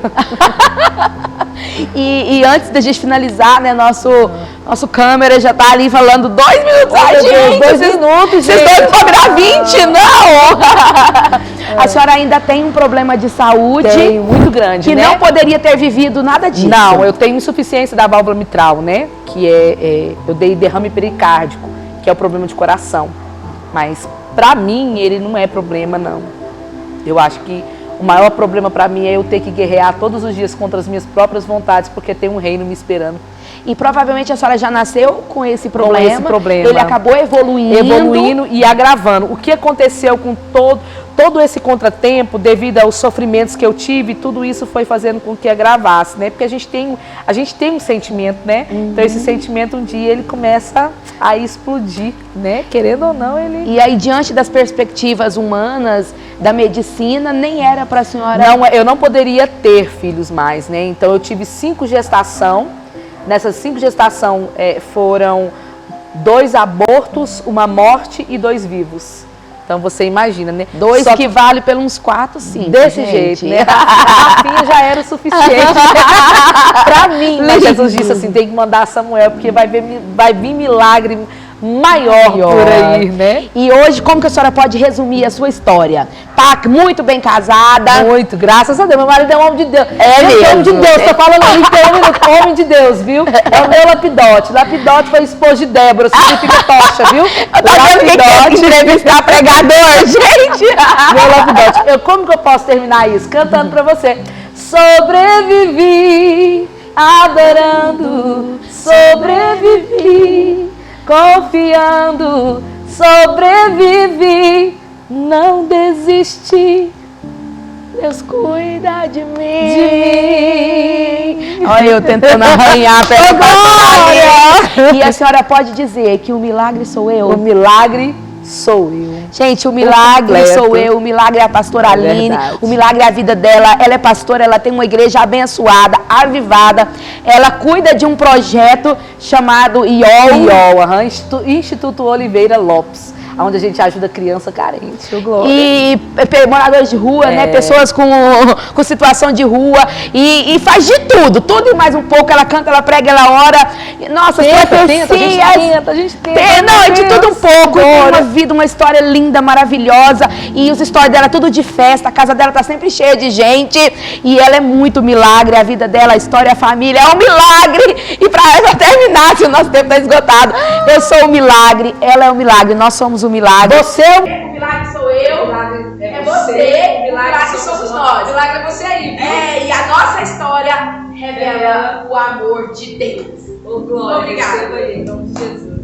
E antes da gente finalizar, né, nosso câmera já tá ali falando 2 minutos. Ai, gente, 2 minutos, vocês gente. estão pra virar 20, não! A senhora ainda tem um problema de saúde. Tem, muito grande, que né? não poderia ter vivido nada disso. Não, eu tenho insuficiência da válvula mitral, né? Que eu dei derrame pericárdico, que é o problema de coração. Mas pra mim ele não é problema, não. Eu acho que o maior problema pra mim é eu ter que guerrear todos os dias contra as minhas próprias vontades, porque tem um reino me esperando. E provavelmente a senhora já nasceu com esse problema. Com esse problema. Ele acabou evoluindo E agravando. O que aconteceu com todo esse contratempo, devido aos sofrimentos que eu tive, tudo isso foi fazendo com que agravasse, né? Porque a gente tem um sentimento, né? Então esse sentimento um dia ele começa a explodir, né? Querendo ou não, ele... E aí, diante das perspectivas humanas, da medicina, nem era pra senhora... Não, eu não poderia ter filhos mais, né? Então eu tive 5 gestações. Nessas 5 gestações foram 2 abortos, 1 morte e 2 vivos. Então você imagina, né? 2 que vale pelos uns 4, 5. Desse jeito, né? A Rafinha já era o suficiente pra mim. Mas Jesus disse assim, tem que mandar Samuel, porque vai vir milagre maior por aí, né? E hoje, como que a senhora pode resumir a sua história? Tá muito bem casada. Muito, graças a Deus. Meu marido é um homem de Deus. É mesmo. Homem de Deus, tô falando ali, homem de Deus, viu? É o meu lapidote. Lapidote foi esposo de Débora, significa tocha, viu? Eu tô vendo que quer entrevistar pregador, gente. Meu lapidote. Como que eu posso terminar isso? Cantando pra você. Sobrevivi, adorando, sobrevivi, confiando, sobrevivi, não desisti. Deus cuida de mim. Olha eu tentando arranhar pela glória. E a senhora pode dizer que o milagre sou eu? O milagre sou eu. Gente, o milagre sou eu, o milagre é a pastora Aline, o milagre é a vida dela. Ela é pastora, ela tem uma igreja abençoada, avivada. Ela cuida de um projeto chamado IOL, Instituto Oliveira Lopes, onde a gente ajuda criança carente. E moradores de rua, né? Pessoas com situação de rua. E faz de tudo e mais um pouco. Ela canta, ela prega, ela ora. Nossa, a gente tenta. Não, de tudo um pouco. Tem uma vida, uma história linda, maravilhosa. E os stories dela tudo de festa. A casa dela tá sempre cheia de gente. E ela é muito milagre. A vida dela, a história, a família é um milagre. E pra terminar, se o nosso tempo tá esgotado, eu sou o milagre, ela é o milagre. Nós somos o milagre. Você o milagre sou eu, o milagre é você, o milagre somos nós. O milagre é você aí, viu? E a nossa história revela o amor de Deus. Glória, Obrigada. receba aí, em nome de Jesus.